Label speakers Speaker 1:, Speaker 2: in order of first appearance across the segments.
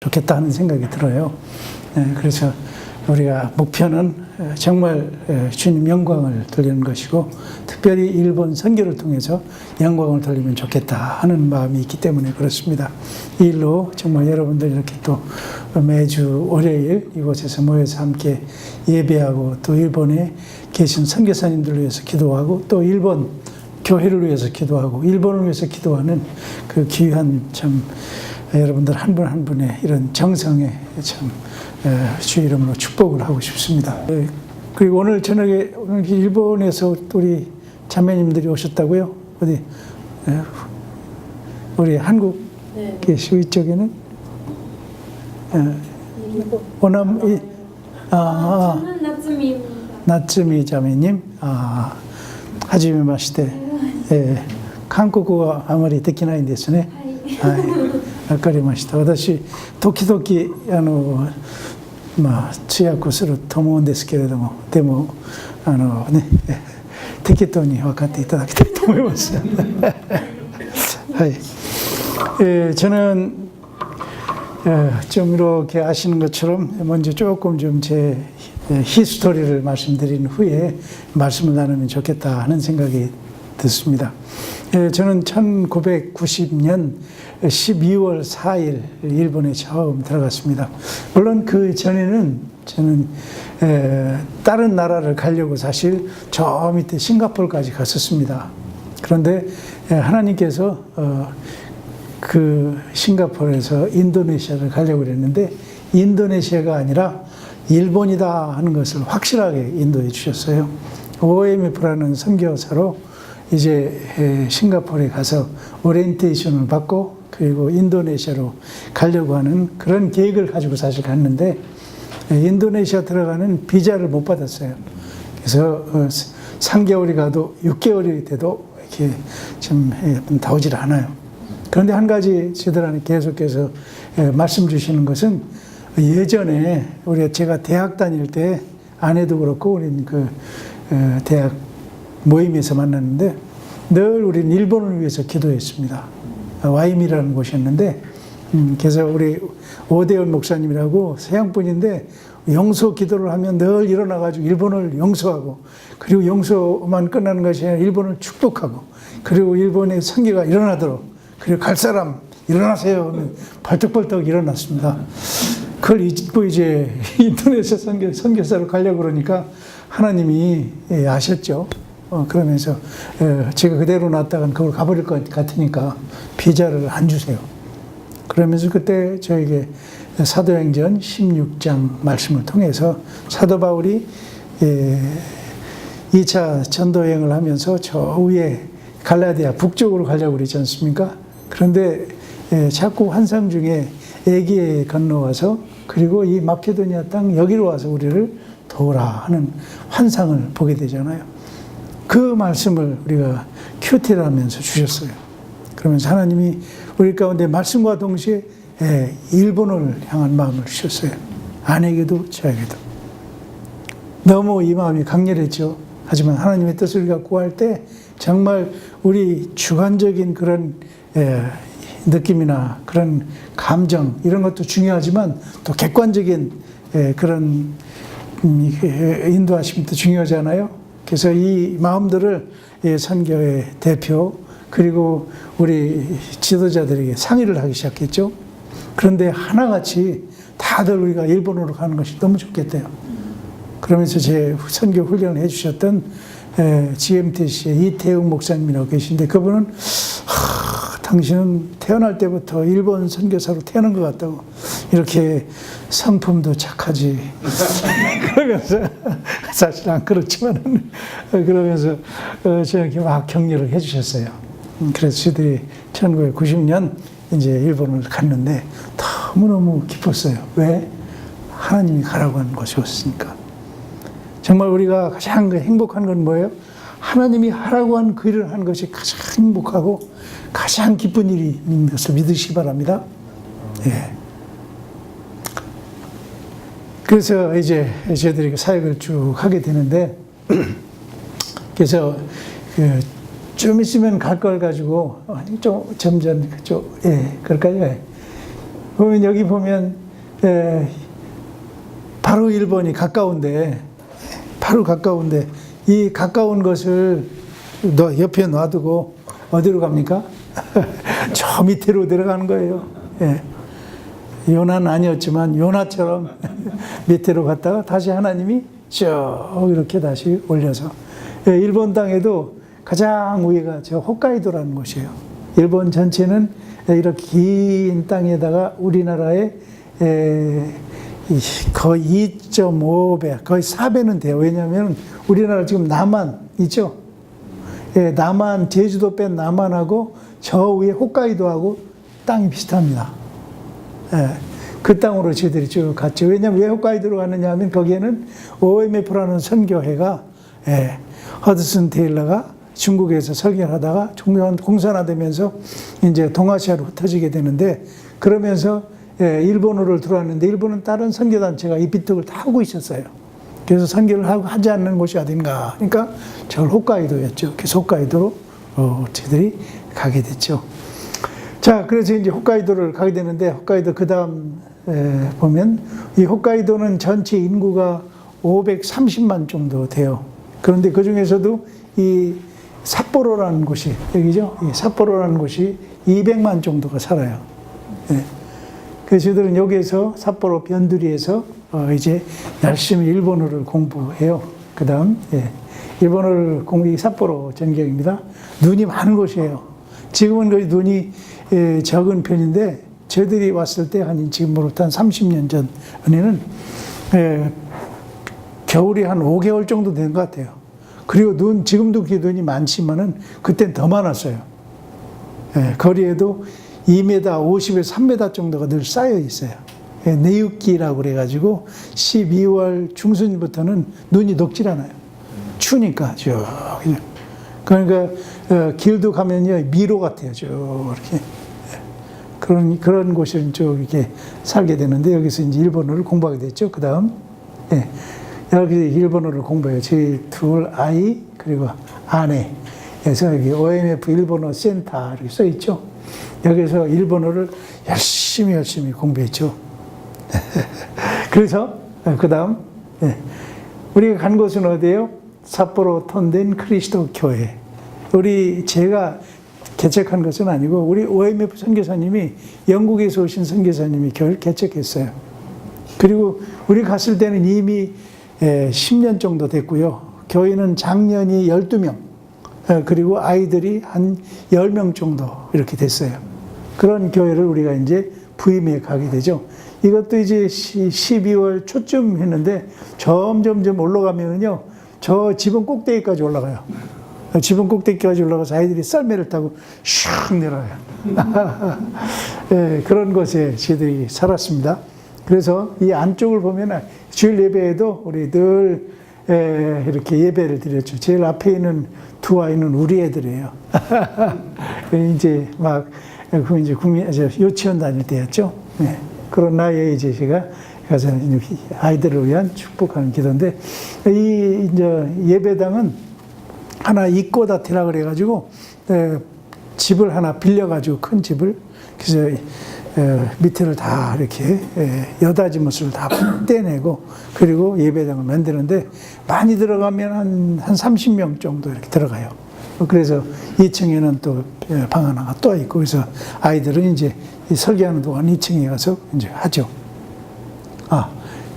Speaker 1: 좋겠다 하는 생각이 들어요. 그래서 우리가 목표는 정말 주님 영광을 돌리는 것이고 특별히 일본 선교를 통해서 영광을 돌리면 좋겠다 하는 마음이 있기 때문에 그렇습니다. 이 일로 정말 여러분들 이렇게 또 매주 월요일 이곳에서 모여서 함께 예배하고 또 일본에 계신 선교사님들을 위해서 기도하고 또 일본 교회를 위해서 기도하고 일본을 위해서 기도하는 그 귀한 참 여러분들 한 분 한 분의 이런 정성에 참 주 이름으로 축복을 하고 싶습니다. 그리고 오늘 저녁에 일본에서 우리 자매님들이 오셨다고요? 어디? 우리 한국 계시고 이쪽에는 오남
Speaker 2: 저는 나츠미입니다.
Speaker 1: 나츠미 자매님, 하지메 마시테. 한국어가 아무리 できないんですね。はい、わかりました。私時々通訳すると思うんですけれども、でも適当に分かっていただきたいと思います。はい。저는 좀 이렇게 아시는 것처럼 먼저 조금 좀 제 히스토리를 말씀드린 후에 말씀을 나누면 좋겠다 하는 생각이 듣습니다. 저는 1990년 12월 4일 일본에 처음 들어갔습니다. 물론 그 전에는 저는 다른 나라를 가려고 사실 저 밑에 싱가포르까지 갔었습니다. 그런데 하나님께서 그 싱가포르에서 인도네시아를 가려고 그랬는데 인도네시아가 아니라 일본이다 하는 것을 확실하게 인도해 주셨어요. OMF라는 선교사로 이제 싱가포르에 가서 오리엔테이션을 받고 그리고 인도네시아로 가려고 하는 그런 계획을 가지고 사실 갔는데 인도네시아 들어가는 비자를 못 받았어요. 그래서 3개월이 가도 6개월이 돼도 이렇게 좀 나오질 않아요. 그런데 한 가지 저들한테 계속해서 말씀 주시는 것은 예전에 제가 대학 다닐 때 아내도 그렇고 우리는 그 대학 모임에서 만났는데 늘 우리는 일본을 위해서 기도했습니다. 와임이라는 곳이었는데 그래서 우리 오대원 목사님이라고 서양분인데 영소 기도를 하면 늘 일어나가지고 일본을 영소하고 그리고 영소만 끝나는 것이 아니라 일본을 축복하고 그리고 일본의 선교가 일어나도록 그리고 갈 사람 일어나세요. 벌떡벌떡 일어났습니다. 그걸 잊고 이제 인도네시아 선교사로 가려고 그러니까 하나님이 아셨죠. 그러면서 제가 그대로 놨다간 그걸 가버릴 것 같으니까 비자를 안 주세요. 그러면서 그때 저에게 사도행전 16장 말씀을 통해서 사도 바울이 2차 전도여행을 하면서 저 위에 갈라디아 북쪽으로 가려고 그러지 않습니까? 그런데 자꾸 환상 중에 에기에 건너와서 그리고 이 마케도니아 땅 여기로 와서 우리를 도우라 하는 환상을 보게 되잖아요. 그 말씀을 우리가 큐티라면서 주셨어요. 그러면서 하나님이 우리 가운데 말씀과 동시에 일본을 향한 마음을 주셨어요. 아내에게도 저에게도. 너무 이 마음이 강렬했죠. 하지만 하나님의 뜻을 우리가 구할 때 정말 우리 주관적인 그런 느낌이나 그런 감정 이런 것도 중요하지만 또 객관적인 그런 인도하심도 중요하잖아요. 그래서 이 마음들을 선교의 대표 그리고 우리 지도자들에게 상의를 하기 시작했죠. 그런데 하나같이 다들 우리가 일본으로 가는 것이 너무 좋겠대요. 그러면서 제 선교 훈련을 해주셨던 GMTC의 이태웅 목사님이라고 계신데 그분은 당신은 태어날 때부터 일본 선교사로 태어난 것 같다고 이렇게 성품도 착하지 그러면서 사실 안 그렇지만 그러면서 저에게 막 격려를 해주셨어요. 그래서 저희들이 1990년 이제 일본을 갔는데 너무너무 기뻤어요. 왜? 하나님이 가라고 하는 것이었으니까. 정말 우리가 가장 행복한 건 뭐예요? 하나님이 하라고 한 그 일을 하는 것이 가장 행복하고 가장 기쁜 일인 것을 믿으시기 바랍니다. 예. 그래서 이제 저희들이 사역을 쭉 하게 되는데, 그래서 좀 있으면 갈 걸 가지고 좀 점점 그럴까요? 보면 여기 보면 바로 일본이 가까운데 이 가까운 것을 옆에 놔두고 어디로 갑니까? 저 밑으로 내려가는 거예요. 예. 요나는 아니었지만 요나처럼 밑으로 갔다가 다시 하나님이 쭉 이렇게 다시 올려서 일본 땅에도 가장 위가 저 홋카이도라는 곳이에요. 일본 전체는 이렇게 긴 땅에다가 우리나라의 거의 2.5배, 거의 4배는 돼요. 왜냐하면 우리나라 지금 남한 있죠? 남한, 제주도 뺀 남한하고 저 위에 홋카이도하고 땅이 비슷합니다. 그 땅으로 저희들이 쭉 갔죠. 왜냐하면 왜 홋카이도로 가느냐 하면 거기에는 OMF라는 선교회가 허드슨 테일러가 중국에서 설교를 하다가 공산화되면서 이제 동아시아로 흩어지게 되는데 그러면서 일본어를 들어왔는데 일본은 다른 선교단체가 이 비특을 다 하고 있었어요. 그래서 선교를 하지 않는 곳이 어딘가. 그러니까 저 홋카이도였죠. 그래서 홋카이도로 저희들이 가게 됐죠. 자, 그래서 이제 홋카이도를 가게 되는데 홋카이도 그 다음 보면 이 홋카이도는 전체 인구가 530만 정도 돼요. 그런데 그 중에서도 이 삿포로라는 곳이 여기죠. 이 삿포로라는 곳이 200만 정도가 살아요. 그래서 저희들은 여기에서 삿포로 변두리에서 이제 열심히 일본어를 공부해요. 그 다음 일본어를 공부하기 삿포로 전경입니다. 눈이 많은 곳이에요. 지금은 거의 눈이 적은 편인데 저희들이 왔을 때 한 지금으로부터 한 30년 전에는 겨울이 한 5개월 정도 된 것 같아요. 그리고 지금도 눈이 많지만은 그땐 더 많았어요. 거리에도 2m, 50에서 3m 정도가 늘 쌓여 있어요. 내육기라고 그래가지고 12월 중순부터는 눈이 녹질 않아요. 추니까 쭉. 그러니까 길도 가면요 미로 같아요. 쭉 이렇게 그런 곳을 쭉 이렇게 살게 되는데 여기서 이제 일본어를 공부하게 됐죠. 그 다음 여기 일본어를 공부해요. 저희 둘 아이 그리고 아내. 그래서 여기 OMF 일본어 센터 이렇게 써 있죠. 여기서 일본어를 열심히 공부했죠. 그래서 그 다음 우리가 간 곳은 어디예요? 삿포로 톤덴 크리스도 교회. 제가 개척한 것은 아니고 우리 OMF 선교사님이 영국에서 오신 선교사님이 교회를 개척했어요. 그리고 우리 갔을 때는 이미 10년 정도 됐고요. 교회는 장년이 12명, 그리고 아이들이 한 10명 정도 이렇게 됐어요. 그런 교회를 우리가 이제 부임해 가게 되죠. 이것도 이제 12월 초쯤 했는데 점점 올라가면은요, 저 지붕 꼭대기까지 올라가요. 지붕 꼭대기까지 올라가서 아이들이 썰매를 타고 슉 내려가요. 그런 곳에 저희들이 살았습니다. 그래서 이 안쪽을 보면 주일 예배에도 우리 늘 이렇게 예배를 드렸죠. 제일 앞에 있는 두 아이는 우리 애들이에요. 이제 막 이제 유치원 다닐 때였죠. 그런 나이에 이제 제가 가서 아이들을 위한 축복하는 기도인데 이 이제 예배당은 하나 이꼬다테라 그래가지고 집을 하나 빌려가지고 큰 집을 그래서 밑에를 다 이렇게 여다지못을 다 떼내고 그리고 예배당을 만드는데 많이 들어가면 한 30명 정도 이렇게 들어가요. 그래서 2층에는 또 방 하나가 또 있고 그래서 아이들은 이제 설교하는 동안 2층에 가서 이제 하죠.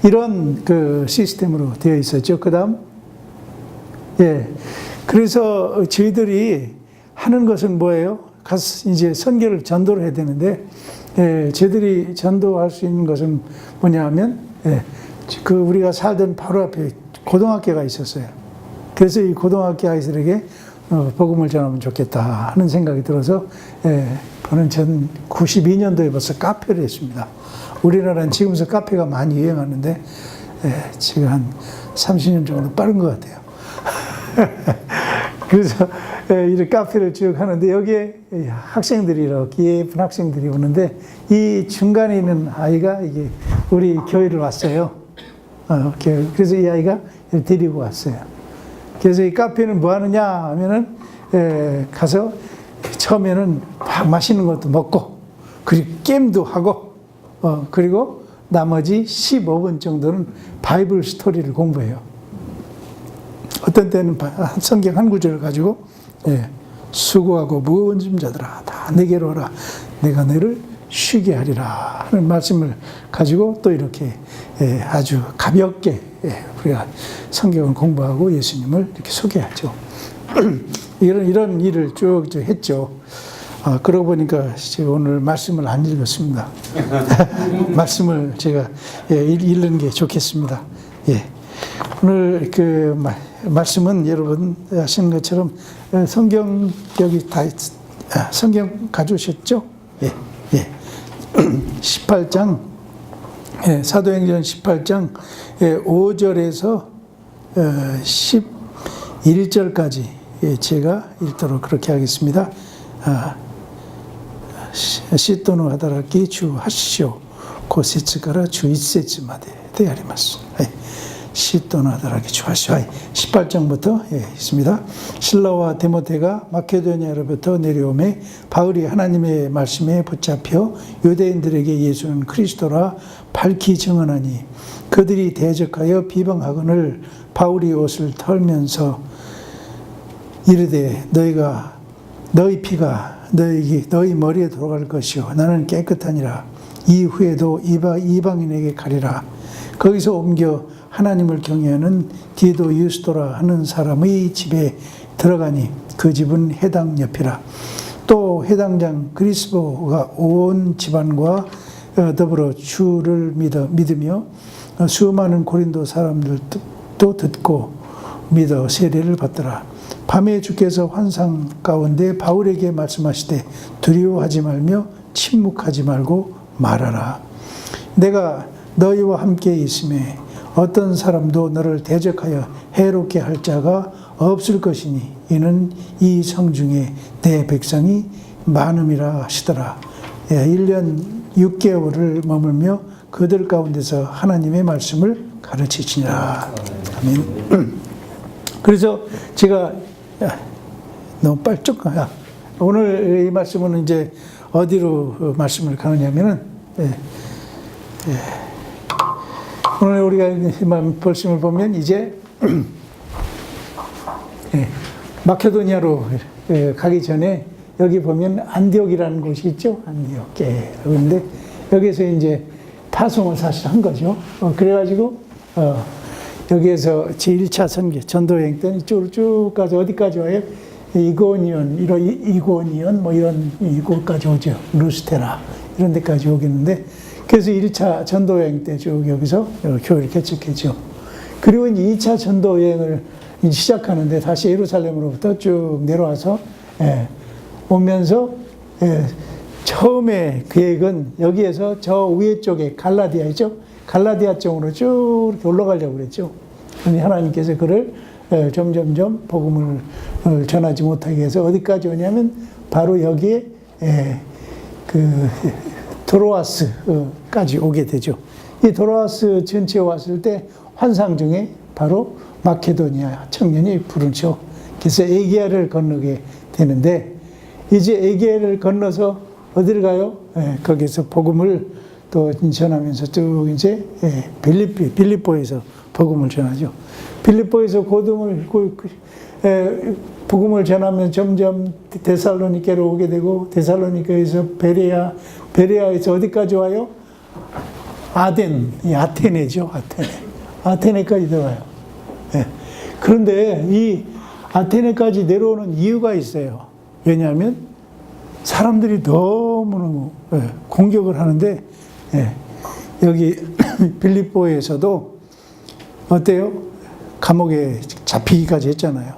Speaker 1: 이런 그 시스템으로 되어 있었죠. 그 다음 그래서 저희들이 하는 것은 뭐예요? 가서 이제 선교를 전도를 해야 되는데 저희들이 전도할 수 있는 것은 뭐냐 하면 그 우리가 살던 바로 앞에 고등학교가 있었어요. 그래서 이 고등학교 아이들에게 복음을 전하면 좋겠다 하는 생각이 들어서 저는 92년도에 벌써 카페를 했습니다. 우리나라는 지금서 카페가 많이 유행하는데 지금 한 30년 정도 빠른 것 같아요. 그래서 이렇게 카페를 쭉 하는데 여기에 학생들이 이렇게 예쁜 학생들이 오는데 이 중간에 있는 아이가 이게 우리 교회를 왔어요. 그래서 이 아이가 데리고 왔어요. 그래서 이 카페는 뭐 하느냐 하면은 가서 처음에는 막 맛있는 것도 먹고 그리고 게임도 하고 그리고 나머지 15분 정도는 바이블 스토리를 공부해요. 어떤 때는 성경 한 구절을 가지고 수고하고 무거운 짐자들아 다 내게로 오라 내가 너를 쉬게 하리라 하는 말씀을 가지고 또 이렇게 아주 가볍게 우리가 성경을 공부하고 예수님을 이렇게 소개하죠. 이런 일을 쭉 했죠. 그러고 보니까 제가 오늘 말씀을 안 읽었습니다. 말씀을 제가 읽는 게 좋겠습니다. 오늘 그 말씀은 여러분 아시는 것처럼 성경 여기 다 성경 가져오셨죠? 18장 사도행전 18장 5절에서 11절까지 제가 읽도록 그렇게 하겠습니다. 시토노 하다라키 주 하시오 고세츠가라 주 이세츠마데 되아리마스. 시토노 하다라키 주 하시오. 18장부터 있습니다. 실라와 데모테가 마케도니아로부터 내려오매 바울이 하나님의 말씀에 붙잡혀 유대인들에게 예수는 그리스도라 밝히 증언하니 그들이 대적하여 비방하거늘 바울이 옷을 털면서 이르되 너희 피가 너희 머리에 돌아갈 것이요 나는 깨끗하니라. 이후에도 이방인에게 가리라. 거기서 옮겨 하나님을 경외하는 디도 유스도라 하는 사람의 집에 들어가니 그 집은 해당 옆이라. 또 해당장 그리스도가 온 집안과 더불어 주를 믿으며 수많은 고린도 사람들도 듣고 믿어 세례를 받더라. 밤에 주께서 환상 가운데 바울에게 말씀하시되 두려워하지 말며 침묵하지 말고 말하라. 내가 너희와 함께 있음에 어떤 사람도 너를 대적하여 해롭게 할 자가 없을 것이니 이는 이 성중에 내 백성이 많음이라 하시더라. 1년 6개월을 머물며 그들 가운데서 하나님의 말씀을 가르치시니라. 아멘. 그래서 제가 너무 빨리 오늘 이 말씀은 이제 어디로 말씀을 가느냐면은 오늘 우리가 말씀을 보면 이제 마케도니아로 가기 전에 여기 보면 안디옥이라는 곳이 있죠. 안디옥에 그런데 여기서 이제 파송을 사실 한 거죠. 그래가지고 여기에서 제1차 선교 전도여행 때는 이쪽으로 쭉 가서 어디까지 와요? 이고니온 뭐 이런 이곳까지 오죠. 루스테라 이런 데까지 오겠는데 그래서 1차 전도여행 때 쭉 여기서 교회를 개척했죠. 그리고 이제 2차 전도여행을 시작하는데 다시 예루살렘으로부터 쭉 내려와서 오면서 처음에 계획은 여기에서 저 위에 쪽에 갈라디아 있죠. 갈라디아 쪽으로 쭉 이렇게 올라가려고 그랬죠. 그런데 하나님께서 그를 점점점 복음을 전하지 못하게 해서 어디까지 오냐면 바로 여기에 그 도로아스까지 오게 되죠. 이 도로아스 전체에 왔을 때 환상 중에 바로 마케도니아 청년이 부르죠. 그래서 에게아를 건너게 되는데 이제 에게아를 건너서 어디를 가요? 거기서 복음을 또 전하면서 쭉 이제 빌립보에서 복음을 전하죠. 빌립보에서 복음을 전하면 점점 데살로니케로 오게 되고 데살로니케에서 베레아에서 어디까지 와요? 아테네죠. 아테네까지 들어가요. 그런데 이 아테네까지 내려오는 이유가 있어요. 왜냐하면 사람들이 너무너무 공격을 하는데 여기 빌립보에서도 어때요? 감옥에 잡히기까지 했잖아요.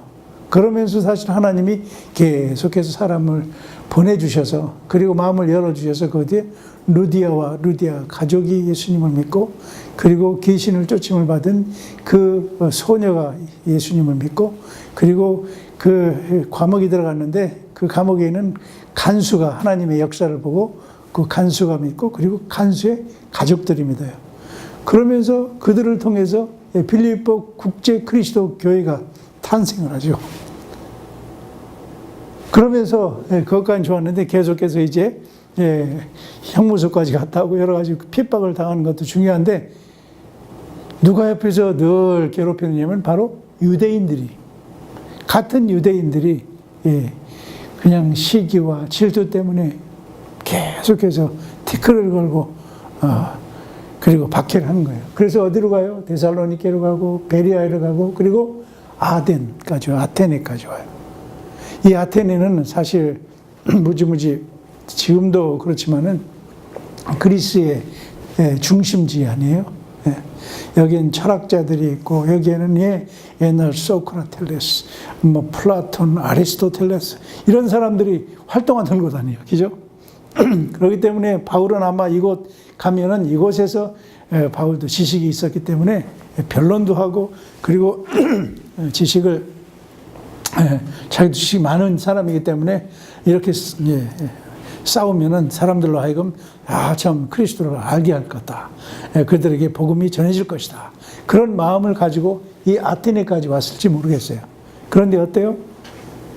Speaker 1: 그러면서 사실 하나님이 계속해서 사람을 보내주셔서 그리고 마음을 열어주셔서 거기에 루디아 가족이 예수님을 믿고 그리고 귀신을 쫓임을 받은 그 소녀가 예수님을 믿고 그리고 그 감옥에 들어갔는데 그 감옥에는 간수가 하나님의 역사를 보고 그 간수가 믿고 그리고 간수의 가족들이 믿어요. 그러면서 그들을 통해서 빌립보 국제 그리스도 교회가 탄생을 하죠. 그러면서 그것까지 좋았는데 계속해서 이제 형무소까지 갔다 오고 여러 가지 핍박을 당하는 것도 중요한데 누가 옆에서 늘 괴롭혔냐면 바로 유대인들이, 같은 유대인들이 그냥 시기와 질투 때문에 계속해서 티끌을 걸고 그리고 박해를 하는 거예요. 그래서 어디로 가요? 데살로니케로 가고 베리아로 가고 그리고 아덴까지 와요. 아테네까지 와요. 이 아테네는 사실 무지무지 지금도 그렇지만은 그리스의 중심지 아니에요. 여기엔 철학자들이 있고 여기에는 옛날 소크라텔레스, 뭐 플라톤, 아리스토텔레스 이런 사람들이 활동하는 곳 아니에요. 그죠? 그렇기 때문에 바울은 아마 이곳 가면은 이곳에서 바울도 지식이 있었기 때문에 변론도 하고 그리고 지식을 자기도 지식이 많은 사람이기 때문에 이렇게 싸우면은 사람들로 하여금 참 그리스도를 알게 할 거다. 그들에게 복음이 전해질 것이다. 그런 마음을 가지고 이 아테네까지 왔을지 모르겠어요. 그런데 어때요?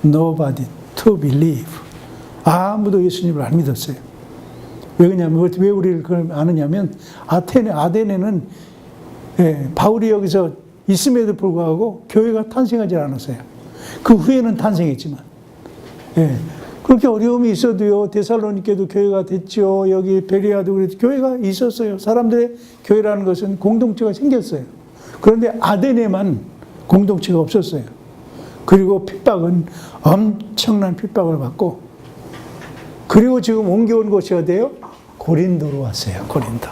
Speaker 1: Nobody to believe. 아무도 예수님을 안 믿었어요. 왜냐면 왜 우리를 그걸 아느냐면 아테네는 바울이 여기서 있음에도 불구하고 교회가 탄생하지 않았어요. 그 후에는 탄생했지만 그렇게 어려움이 있어도요. 데살로니케도 교회가 됐죠. 여기 베리아도 그랬죠. 교회가 있었어요. 사람들의 교회라는 것은 공동체가 생겼어요. 그런데 아테네만 공동체가 없었어요. 그리고 핍박은 엄청난 핍박을 받고 그리고 지금 옮겨온 곳이 어디예요? 고린도로 왔어요. 고린도.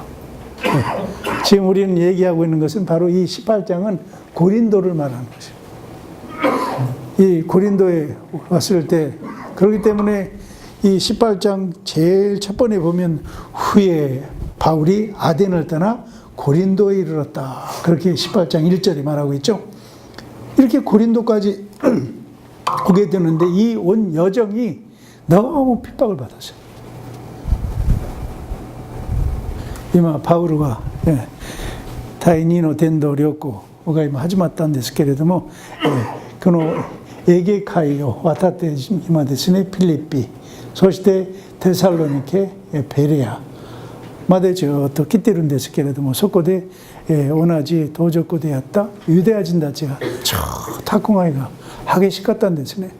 Speaker 1: 지금 우리는 얘기하고 있는 것은 바로 이 18장은 고린도를 말하는 것이에요. 이 고린도에 왔을 때 그렇기 때문에 이 18장 제일 첫 번에 보면 후에 바울이 아덴을 떠나 고린도에 이르렀다. 그렇게 18장 1절에 말하고 있죠. 이렇게 고린도까지 오게 되는데 이 온 여정이 너무 핍박을 받았어요. 이마 바울가 다이니노 덴도 렸고 오가 이마 하지마탄 데스けれどもこのエゲ海を渡って今ですねピリピそしてテサロニケペレアまでずっと来てるんですけれどもそこで同じ当直であったユダヤ人たちが超迫害が激しかったんですね。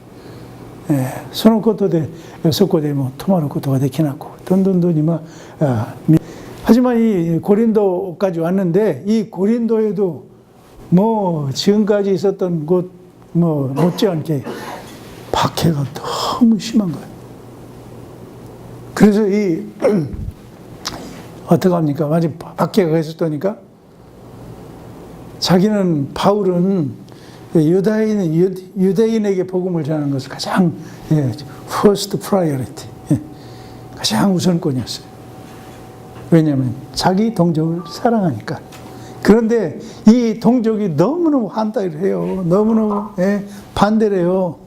Speaker 1: そのことでそこでも泊まることができなくどんどん今하지만 이 고린도까지 왔는데 이 고린도에도 뭐 지금까지 있었던 곳 뭐 못지않게 박해가 너무 심한 거예요. 그래서 이 어떻게 합니까? 완전 박해가 있었다니까 자기는 바울은 유대인에게 복음을 전하는 것을 가장 first priority 가장 우선권이었어요. 왜냐하면 자기 동족을 사랑하니까. 그런데 이 동족이 너무너무 한따위를 해요. 너무너무 반대를 해요.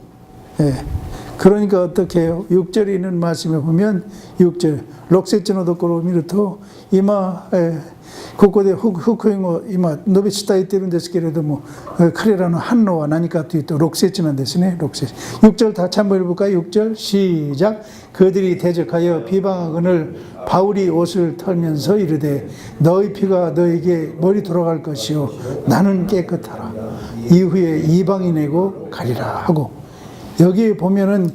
Speaker 1: 그러니까 어떻게 해요? 6절에 있는 말씀에 보면 6절 록세츠노 도코로 미루토 이마ここで福音を今述べ伝えているんですけれども彼らの反応は何かというと6節なんですね。6節 6절 다시 한번 읽어볼까요? 6절 시작 그들이 대적하여 비방하거늘 바울이 옷을 털면서 이르되 너희 피가 너에게 머리 돌아갈 것이요 나는 깨끗하라 이후에 이방인에게 가리라 하고 여기 보면은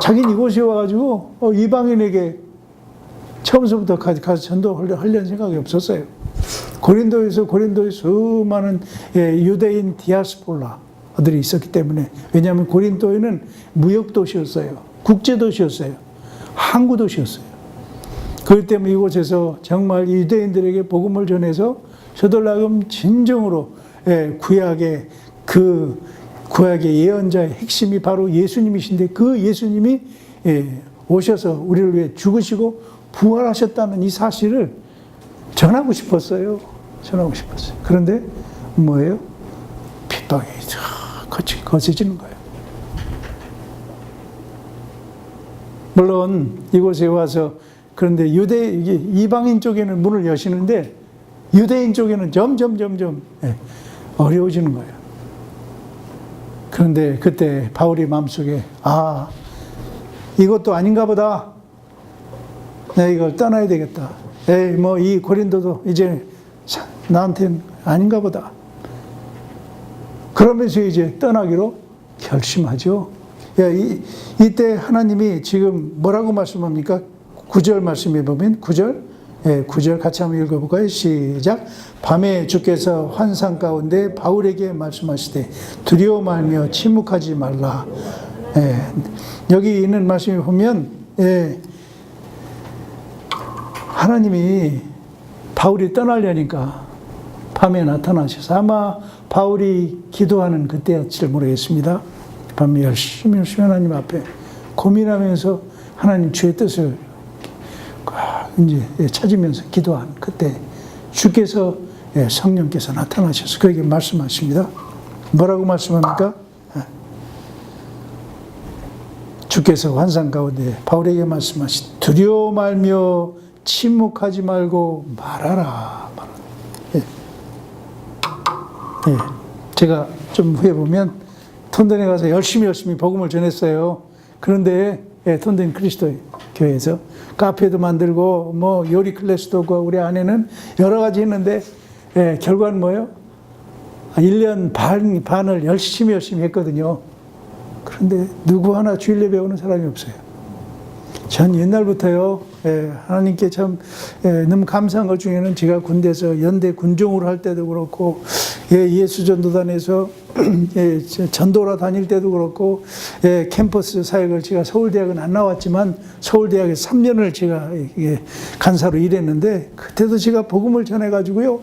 Speaker 1: 자기는 이곳에 와가지고 이방인에게 처음부터 가서 전도하려는 생각이 없었어요. 고린도에 수많은 유대인 디아스포라들이 있었기 때문에 왜냐하면 고린도에는 무역도시였어요. 국제도시였어요. 항구도시였어요. 그렇기 때문에 이곳에서 정말 유대인들에게 복음을 전해서 저들하금 진정으로 구약의 예언자의 핵심이 바로 예수님이신데 그 예수님이 오셔서 우리를 위해 죽으시고 부활하셨다는 이 사실을 전하고 싶었어요. 그런데 뭐예요? 핍박이 거세지는 거예요. 물론 이곳에 와서 그런데 이방인 쪽에는 문을 여시는데 유대인 쪽에는 점점 어려워지는 거예요. 그런데 그때 바울이 마음속에 이것도 아닌가 보다. 내가 이걸 떠나야 되겠다. 에이, 뭐 이 고린도도 이제 나한테는 아닌가 보다. 그러면서 이제 떠나기로 결심하죠. 이때 하나님이 지금 뭐라고 말씀합니까? 9절 말씀에 보면 9절, 9절 같이 한번 읽어볼까요? 시작. 밤에 주께서 환상 가운데 바울에게 말씀하시되 두려워 말며 침묵하지 말라. 여기 있는 말씀에 보면 하나님이 바울이 떠나려니까 밤에 나타나셔서 아마 바울이 기도하는 그때였을지 모르겠습니다. 밤에 열심히 하나님 앞에 고민하면서 하나님 주의 뜻을 이제 찾으면서 기도한 그때 주께서 성령께서 나타나셔서 그에게 말씀하십니다. 뭐라고 말씀합니까? 주께서 환상 가운데 바울에게 말씀하시되 두려워 말며 침묵하지 말고 말하라. 제가 좀 후에 보면 톤던에 가서 열심히 복음을 전했어요. 그런데 톤던 그리스도 교회에서 카페도 만들고 뭐 요리 클래스도 하고 우리 아내는 여러 가지 했는데 결과는 뭐예요? 1년 반을 열심히 했거든요. 그런데 누구 하나 주일 예배 오는 사람이 없어요. 전 옛날부터요, 하나님께 참 너무 감사한 것 중에는 제가 군대에서 연대 군종으로 할 때도 그렇고, 예수전도단에서 전도라 다닐 때도 그렇고, 캠퍼스 사역을 제가 서울대학은 안 나왔지만 서울대학에서 3년을 제가 간사로 일했는데, 그때도 제가 복음을 전해가지고요,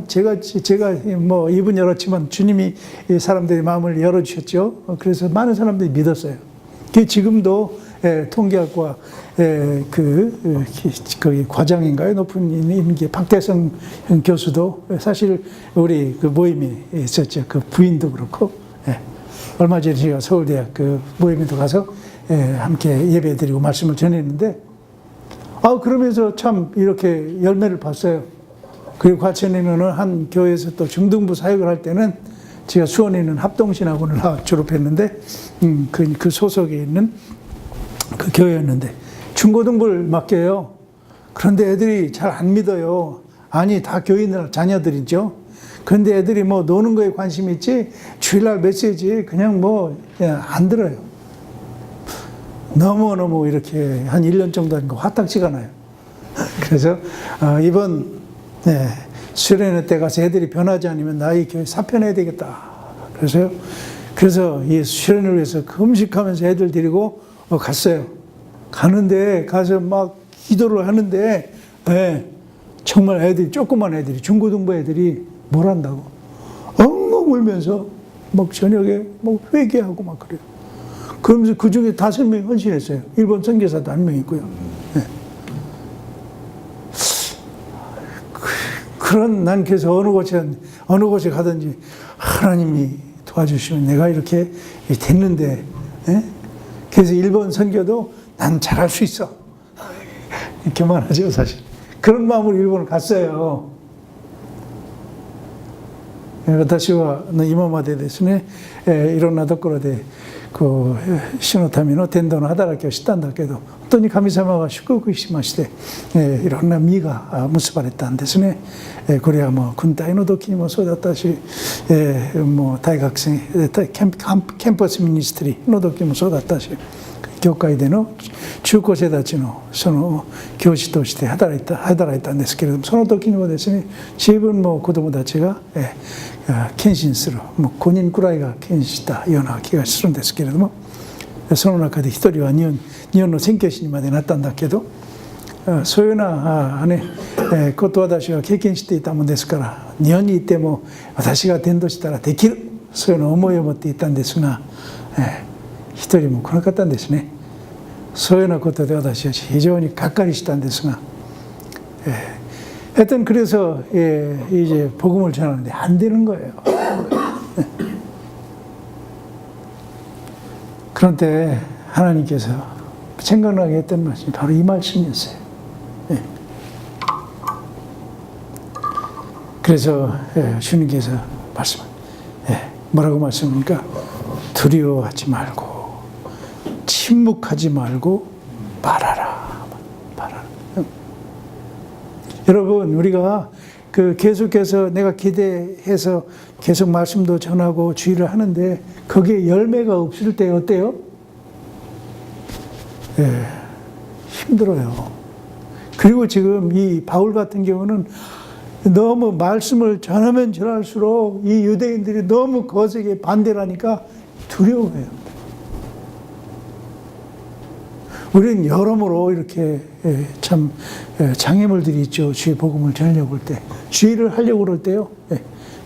Speaker 1: 제가 뭐 입은 열었지만 주님이 사람들의 마음을 열어주셨죠. 그래서 많은 사람들이 믿었어요. 지금도 통계학과 거기 과장인가요? 높은 임기 박대성 교수도 사실 우리 그 모임이 있었죠. 그 부인도 그렇고 얼마 전에 제가 서울대학 그 모임에도 가서 함께 예배드리고 말씀을 전했는데 그러면서 참 이렇게 열매를 봤어요. 그리고 과천에는 한 교회에서 또 중등부 사역을 할 때는 제가 수원에 있는 합동신학원을 졸업했는데 그 소속에 있는 그 교회였는데 중고등부를 맡겨요. 그런데 애들이 잘 안 믿어요. 아니 다 교인들 자녀들이죠. 그런데 애들이 뭐 노는 거에 관심이 있지 주일날 메시지 그냥 뭐 안 들어요. 너무 이렇게 한 1년 정도 하니까 화딱지가 나요. 그래서 이번 수련회 때 가서 애들이 변하지 않으면 나 이 교회 사표내야 되겠다. 그래서 이 수련을 위해서 금식하면서 애들 데리고 갔어요. 가는데 가서 막 기도를 하는데 정말 애들이 조그만 애들이 중고등부 애들이 뭘 한다고 엉엉 울면서 막 저녁에 막 회개하고 막 그래요. 그러면서 그 중에 5명이 헌신했어요. 일본 선교사도 1명 있고요. 그런 난 그래서 어느 곳에 가든지 하나님이 도와주시면 내가 이렇게 됐는데 그래서 일본 선교도 난 잘할 수 있어. 이렇게만 하죠, 사실. 그런 마음으로 일본을 갔어요. 私は今までですね、いろんなところでこう主のための伝道の働きをしたんだけど、本当に神様は祝福しまして、いろんな実が結ばれたんですね。これはもう軍隊の時にもそうだったし、もう大学生キャンパスミニストリーの時もそうだったし、教会での中高生たちのその教師として働いたんですけれども、その時にもですね、自分の子どもたちが献身する、もう5人くらいが献身したような気がするんですけれども、その中で1人は日本の宣教師にまでなったんだけど、そういうようなことを私は経験していたものですから、日本にいても私が伝道したらできる、そういうような思いを持っていたんですが、一人も来なかったんですね。そういうようなことで私は非常にがっかりしたんですが、하여튼 그래서 이제 복음을 전하는데 안 되는 거예요. 그런데 하나님께서 생각나게 했던 말씀이 바로 이 말씀이었어요. 그래서 주님께서 뭐라고 말씀합니까? 두려워하지 말고 침묵하지 말고 말하라. 여러분, 우리가 계속해서 내가 기대해서 계속 말씀도 전하고 주의를 하는데 거기에 열매가 없을 때 어때요? 예, 힘들어요. 그리고 지금 이 바울 같은 경우는 너무 말씀을 전하면 전할수록 이 유대인들이 너무 거세게 반대를 하니까 두려워해요. 우리는 여러모로 이렇게 참 장애물들이 있죠. 주의 복음을 전하려고 할 때. 주의를 하려고 그럴 때요.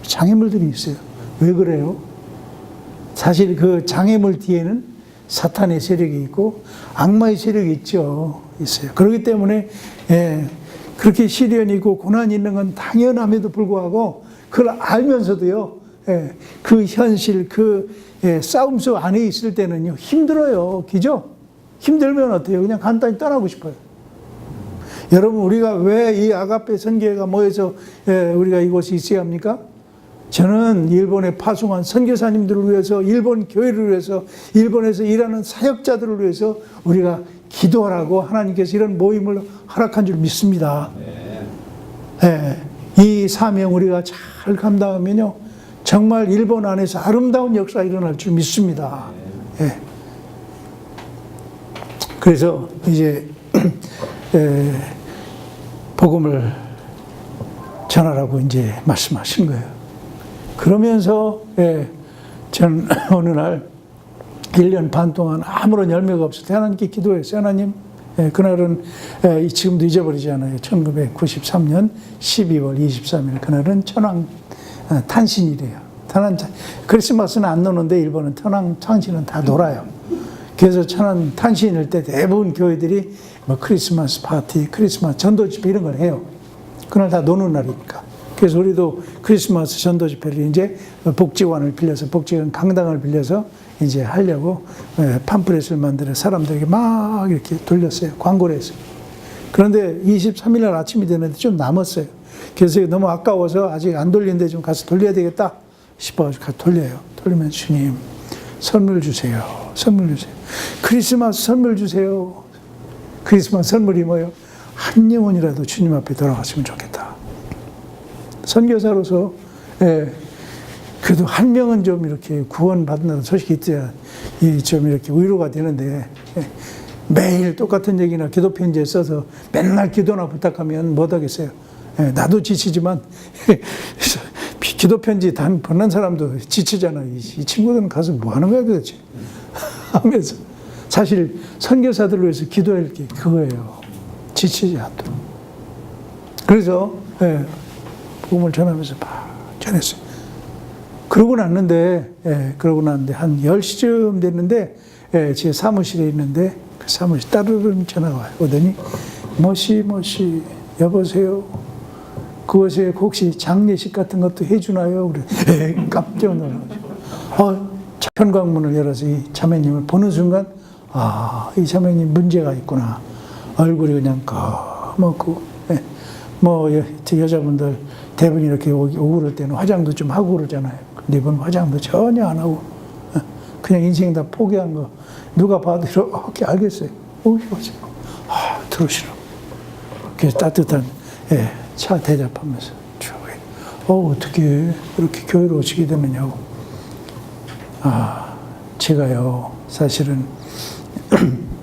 Speaker 1: 장애물들이 있어요. 왜 그래요? 사실 그 장애물 뒤에는 사탄의 세력이 있고 악마의 세력이 있어요. 그렇기 때문에 그렇게 시련이 있고 고난이 있는 건 당연함에도 불구하고 그걸 알면서도요. 그 현실, 싸움 속 안에 있을 때는요. 힘들어요. 그죠? 힘들면 어때요? 그냥 간단히 떠나고 싶어요. 여러분, 우리가 왜 이 아가페 선교회가 모여서 우리가 이곳에 있어야 합니까? 저는 일본에 파송한 선교사님들을 위해서, 일본 교회를 위해서, 일본에서 일하는 사역자들을 위해서 우리가 기도하라고 하나님께서 이런 모임을 허락한 줄 믿습니다. 이 사명 우리가 잘 감당하면요, 정말 일본 안에서 아름다운 역사가 일어날 줄 믿습니다. 그래서 이제 복음을 전하라고 이제 말씀하신 거예요. 그러면서 저는 어느 날 1년 반 동안 아무런 열매가 없을 때 하나님께 기도했어요. 하나님, 그날은 지금도 잊어버리지 않아요. 1993년 12월 23일 그날은 천황 탄신일이에요. 크리스마스는 안 노는데 일본은 천황 탄신은 다 놀아요. 그래서 천황 탄신일 때 대부분 교회들이 뭐 크리스마스 파티, 크리스마스 전도 집회 이런 걸 해요. 그날 다 노는 날이니까. 그래서 우리도 크리스마스 전도 집회를 이제 복지관을 빌려서, 복지관 강당을 빌려서 이제 하려고 팜플렛을 만들어 사람들에게 막 이렇게 돌렸어요. 광고를 했어요. 그런데 23일 날 아침이 되는데 좀 남았어요. 그래서 너무 아까워서 아직 안 돌리는데 좀 가서 돌려야 되겠다 싶어가지고 가서 돌려요. 돌리면 주님, 선물 주세요. 선물 주세요. 크리스마스 선물 주세요. 크리스마스 선물이 뭐예요? 한 영혼이라도 주님 앞에 돌아갔으면 좋겠다. 선교사로서 그래도 한 명은 좀 이렇게 구원받는다는 소식이 있어야 좀 이렇게 위로가 되는데 매일 똑같은 얘기나 기도 편지에 써서 맨날 기도나 부탁하면 못하겠어요. 나도 지치지만 기도 편지 단 보낸 사람도 지치잖아요. 이 친구들은 가서 뭐 하는 거야 도대체 하면서 사실 선교사들을 위해서 기도할 게 그거예요. 지치지 않도록. 그래서 복음을 전하면서 막 전했어요. 그러고 났는데 한 10시쯤 됐는데 제 사무실에 있는데 그 사무실 따르릉 전화가 와요. 오더니 뭐시 여보세요. 그것에 혹시 장례식 같은 것도 해주나요? 그래. 깜짝 놀라가지고 현관문을 열어서 이 자매님을 보는 순간 이 자매님 문제가 있구나. 얼굴이 그냥 검었고 뭐 여자분들 대부분 이렇게 오고 그럴 때는 화장도 좀 하고 그러잖아요. 근데 이번 화장도 전혀 안 하고 그냥 인생 다 포기한 거 누가 봐도 이렇게 알겠어요. 들어오시라고. 그래서 따뜻한 차 대접하면서 어떻게 이렇게 교회로 오시게 됐느냐고. 제가요 사실은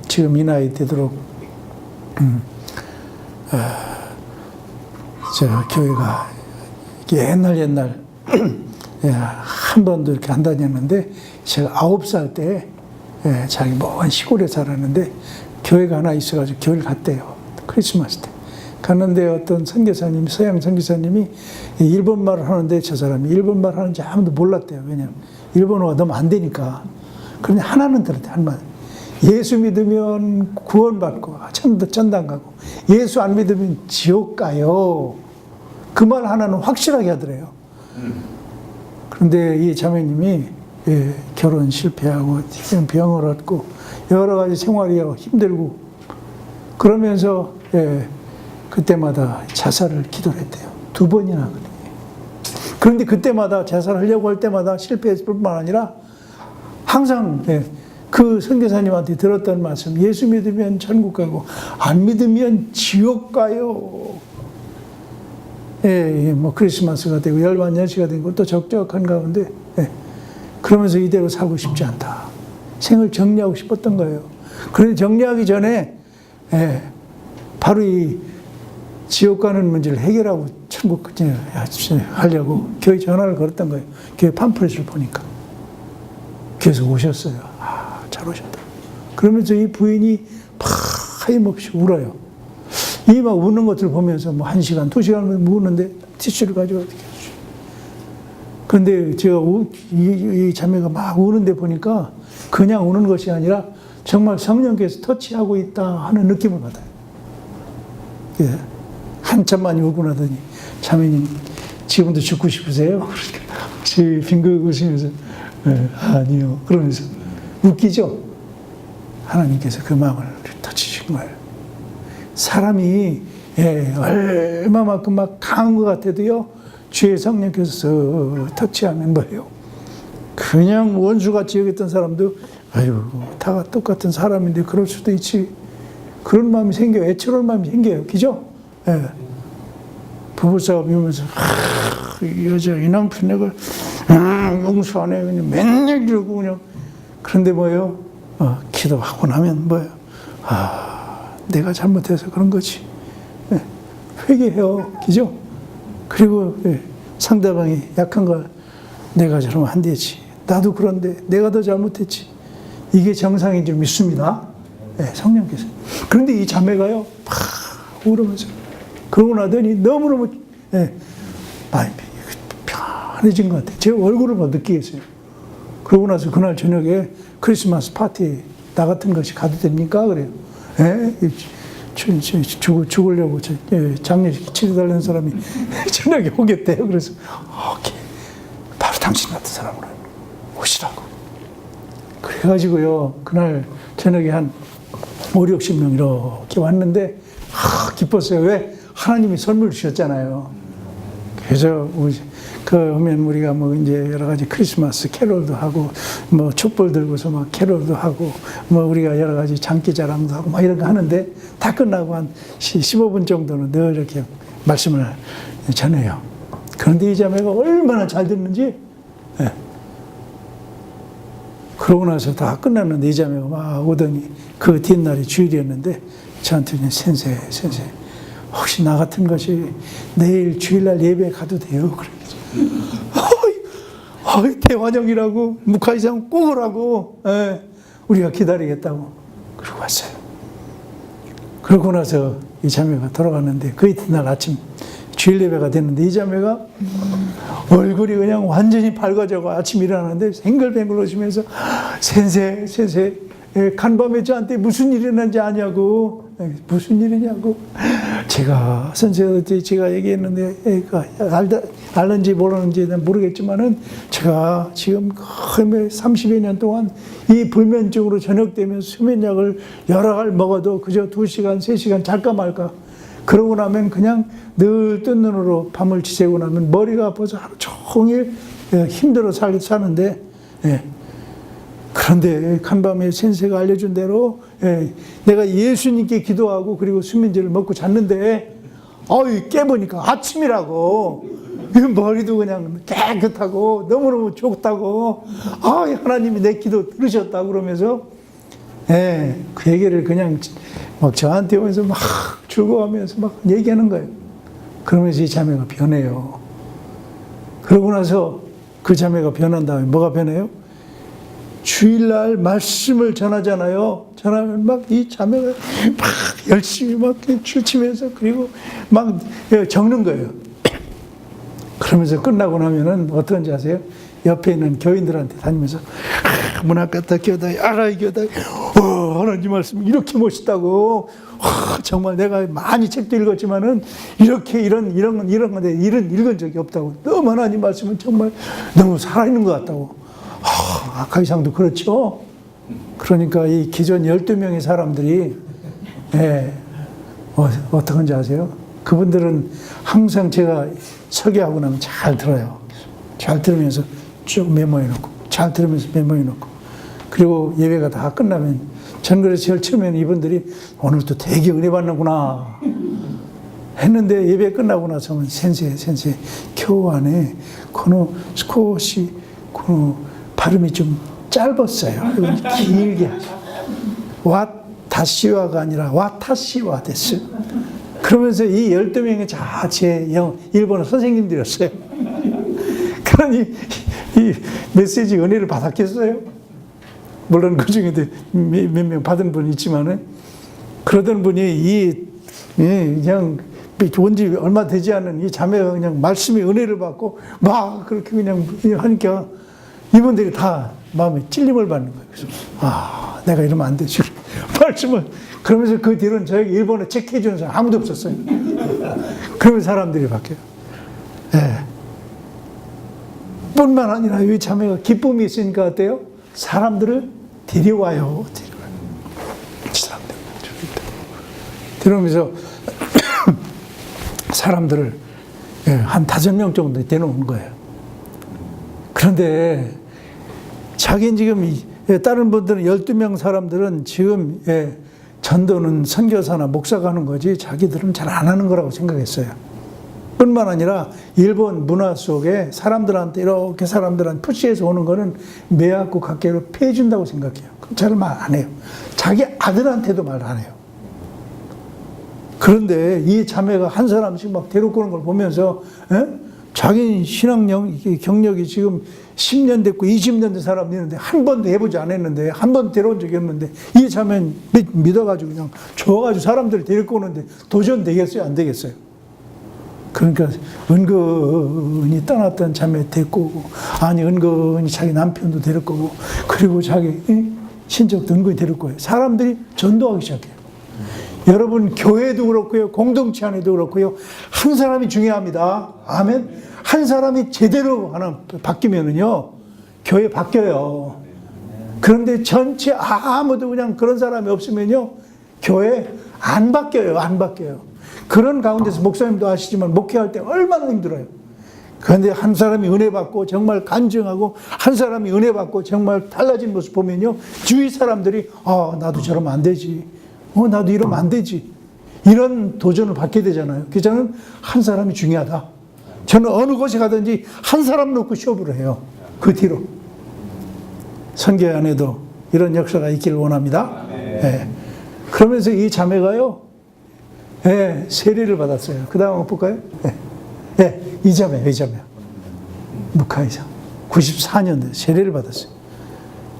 Speaker 1: 지금 이 나이 되도록 저 교회가 옛날 한 번도 이렇게 안 다녔는데 제가 9살 때 자기 먼 시골에 살았는데 교회가 하나 있어가지고 교회를 갔대요. 크리스마스 때. 갔는데 어떤 선교사님이, 서양 선교사님이 일본말을 하는데 저 사람이 일본말 하는지 아무도 몰랐대요. 왜냐면 일본어가 너무 안 되니까. 그런데 하나는 들었대, 한마디. 예수 믿으면 구원받고 천당 가고 예수 안 믿으면 지옥 가요. 그 말 하나는 확실하게 하더래요. 그런데 이 자매님이 결혼 실패하고 병을 얻고 여러 가지 생활이 힘들고 그러면서 그때마다 자살을 기도를 했대요. 2번이나 하거든요. 그런데 그때마다 자살하려고 할 때마다 실패했을 뿐만 아니라 항상 그 선교사님한테 들었던 말씀, 예수 믿으면 천국 가고 안 믿으면 지옥 가요. 뭐 크리스마스가 되고 열반연시가 되고 또 적적한 가운데 그러면서 이대로 살고 싶지 않다. 생을 정리하고 싶었던 거예요. 그런데 정리하기 전에 바로 이 지옥 가는 문제를 해결하고 천국 하려고 교회 전화를 걸었던 거예요. 교회 팜플렛을 보니까. 그래서 오셨어요. 잘 오셨다. 그러면서 이 부인이 파임없이 울어요. 이 막 우는 것을 보면서 뭐 1시간, 2시간 우는데 티슈를 가져와 이렇게 해주죠. 그런데 제가 이 자매가 막 우는데 보니까 그냥 우는 것이 아니라 정말 성령께서 터치하고 있다 하는 느낌을 받아요. 예. 한참 많이 울고 나더니 자매님 지금도 죽고 싶으세요? 그러니까 제 빙긋 웃으면서 아니요. 그러면서 웃기죠? 하나님께서 그 마음을 터치신 거예요. 사람이 얼마만큼 막 강한 것 같아도요, 주의 성령께서 터치하면 뭐예요? 그냥 원수같이 여겼던 사람도 아유 다 똑같은 사람인데 그럴 수도 있지. 그런 마음이 생겨요. 애처로운 마음이 생겨요. 그죠? 부부싸움 이러면서 이 여자 이 남편 내가 용서 안 해. 그냥 맨날 이러고 그냥. 그런데 뭐예요? 기도하고 나면 뭐예요? 내가 잘못해서 그런 거지. 회개해요. 그죠? 그리고 상대방이 약한 걸 내가 저러면 안 되지. 나도 그런데 내가 더 잘못했지. 이게 정상인 줄 믿습니다. 성령께서. 그런데 이 자매가요, 막 울으면서. 그러고 나더니 너무너무 마음이 편해진 것 같아요. 제 얼굴을 못 느끼겠어요. 그러고 나서 그날 저녁에 크리스마스 파티 나 같은 것이 가도 됩니까? 그래요. 죽으려고 장례식 치러달라는 사람이 저녁에 오겠대요. 그래서 오케이. 바로 당신 같은 사람으로 오시라고. 그래가지고요, 그날 저녁에 한 5, 60명 이렇게 왔는데 기뻤어요. 왜? 하나님이 선물 주셨잖아요. 그래서 그러면 우리가 뭐 이제 여러 가지 크리스마스 캐롤도 하고 뭐 촛불 들고서 막 캐롤도 하고 뭐 우리가 여러 가지 장기자랑도 하고 막 이런 거 하는데 다 끝나고 한 15분 정도는 늘 이렇게 말씀을 전해요. 그런데 이 자매가 얼마나 잘 듣는지. 그러고 나서 다 끝났는데 이 자매가 막 오더니 그 뒷날이 주일이었는데 저한테 그냥 센세 혹시 나 같은 것이 내일 주일날 예배 가도 돼요? 그래서 대환영이라고 묵화이상 꼭 오라고 우리가 기다리겠다고 그러고 왔어요. 그러고 나서 이 자매가 돌아갔는데 그 이튿날 아침 주일 예배가 됐는데 이 자매가 얼굴이 그냥 완전히 밝아져고 아침 일어나는데 생글뱅글 웃으면서 센세 간밤에 저한테 무슨 일이 일어난지 아냐고. 무슨 일이냐고. 제가 선생님한테 제가 얘기했는데 알는지 모르는지 모르겠지만은 제가 지금 30여 년 동안 이 불면증으로 저녁되면 수면약을 여러 알 먹어도 그저 2시간 3시간 잘까 말까. 그러고 나면 그냥 늘 뜬 눈으로 밤을 지새고 나면 머리가 아파서 하루 종일 힘들어 사는데 그런데 간밤에先生가 알려준 대로 내가 예수님께 기도하고 그리고 수면제를 먹고 잤는데 깨보니까 아침이라고. 머리도 그냥 깨끗하고 너무너무 좋다고. 하나님이 내 기도 들으셨다고 그러면서 그 얘기를 그냥 막 저한테 오면서 막 즐거워하면서 막 얘기하는 거예요. 그러면서 이 자매가 변해요. 그러고 나서 그 자매가 변한 다음에 뭐가 변해요? 주일날 말씀을 전하잖아요. 전하면 막 이 자매가 막 열심히 막 출치면서 그리고 막 적는 거예요. 그러면서 끝나고 나면은 어떤지 아세요? 옆에 있는 교인들한테 다니면서 문 앞에다 교다 이 교다 하나님 말씀 이렇게 멋있다고. 정말 내가 많이 책도 읽었지만은 이렇게 이런 건데 이런 읽은 적이 없다고. 너무 하나님 말씀은 정말 너무 살아있는 것 같다고. 아카이상도 그렇죠. 그러니까 이 기존 12명의 사람들이 어떡한지 아세요? 그분들은 항상 제가 설교하고 나면 잘 들어요. 잘 들으면서 쭉 메모해놓고 잘 들으면서 메모해놓고 그리고 예배가 다 끝나면 전 그래서 제일 처음에는 이분들이 오늘 또 되게 은혜 받는구나 했는데 예배 끝나고 나서는 센세 교환에 스코시 발음이 좀 짧았어요. 길게 하죠. 와타시와가 아니라 와타시와 됐어요. 그러면서 이 12명이 다 제 일본어 선생님들이었어요. 그러니 이 메시지 은혜를 받았겠어요? 물론 그 중에도 몇 명 받은 분이 있지만은, 그러던 분이 그냥 온지 얼마 되지 않은 이 자매가 그냥 말씀의 은혜를 받고 막 그렇게 그냥 하니까 이분들이 다 마음에 찔림을 받는 거예요. 그래서 내가 이러면 안 되지. 말씀을. 그러면서 그 뒤로는 저에게 일본어 체크해주는 사람 아무도 없었어요. 그러면 사람들이 바뀌어요. 예. 뿐만 아니라 이 자매가 기쁨이 있으니까 어때요? 사람들을 데려와요. 사람들. 들으면서 사람들을 한 5명 정도 데려오는 거예요. 그런데 자기는 지금 다른 분들은 12명 사람들은 지금 전도는 선교사나 목사가 하는 거지 자기들은 잘 안 하는 거라고 생각했어요. 뿐만 아니라 일본 문화 속에 사람들한테 이렇게 사람들한테 푸시해서 오는 거는 매하고 각계로 패해준다고 생각해요. 잘 말 안 해요. 자기 아들한테도 말 안 해요. 그런데 이 자매가 한 사람씩 막 데리고 오는 걸 보면서 자기 신앙 경력이 지금 10년 됐고 20년 된 사람이 있는데 한 번도 해보지 않았는데, 한 번도 데려온 적이 없는데 이 자매는 믿어가지고 그냥 좋아가지고 사람들을 데리고 오는데 도전 되겠어요? 안 되겠어요? 그러니까 은근히 떠났던 자매 데리고 오고, 아니 은근히 자기 남편도 데리고 오고, 그리고 자기 친척도 은근히 데리고 오고, 사람들이 전도하기 시작해요. 여러분, 교회도 그렇고요, 공동체 안에도 그렇고요, 한 사람이 중요합니다. 아멘. 한 사람이 제대로 하나 바뀌면은요, 교회 바뀌어요. 그런데 전체 아무도 그냥 그런 사람이 없으면요, 교회 안 바뀌어요. 안 바뀌어요. 그런 가운데서 목사님도 아시지만 목회할 때 얼마나 힘들어요. 그런데 한 사람이 은혜 받고 정말 간증하고, 한 사람이 은혜 받고 정말 달라진 모습 보면요, 주위 사람들이 나도 저러면 안 되지, 나도 이러면 안 되지, 이런 도전을 받게 되잖아요. 그래서 저는 한 사람이 중요하다. 저는 어느 곳에 가든지 한 사람 놓고 쇼부를 해요. 그 뒤로 선교 안에도 이런 역사가 있기를 원합니다. 네. 그러면서 이 자매가요, 세례를 받았어요. 그 다음 볼까요? 이 자매. 무카이사 94년도에 세례를 받았어요.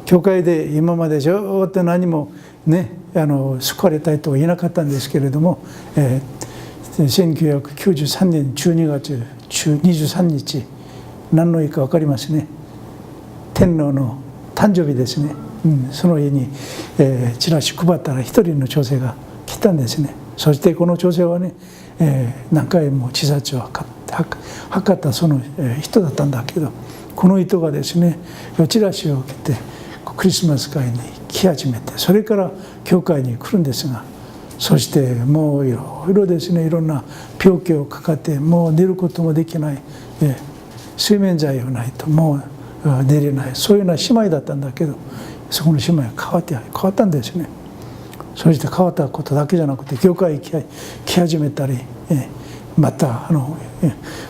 Speaker 1: 교회에今までちょっと何もね、救われた人はいなかったんですけれども、1993年12月23日、何の日か分かりますね。天皇の誕生日ですね。その日に、チラシ配ったら一人の女性が来たんですね。そしてこの女性はね、何回も自殺を図ったその人だったんだけど、この人がですね、チラシを受けてクリスマス会に来始めて、それから教会に来るんですが、そしてもういろいろですね、いろんな病気をかかってもう寝ることもできない、睡眠剤がないともう寝れない、そういうような姉妹だったんだけど、そこの姉妹が変わったんですね。そして変わったことだけじゃなくて、教会に来始めたり、またも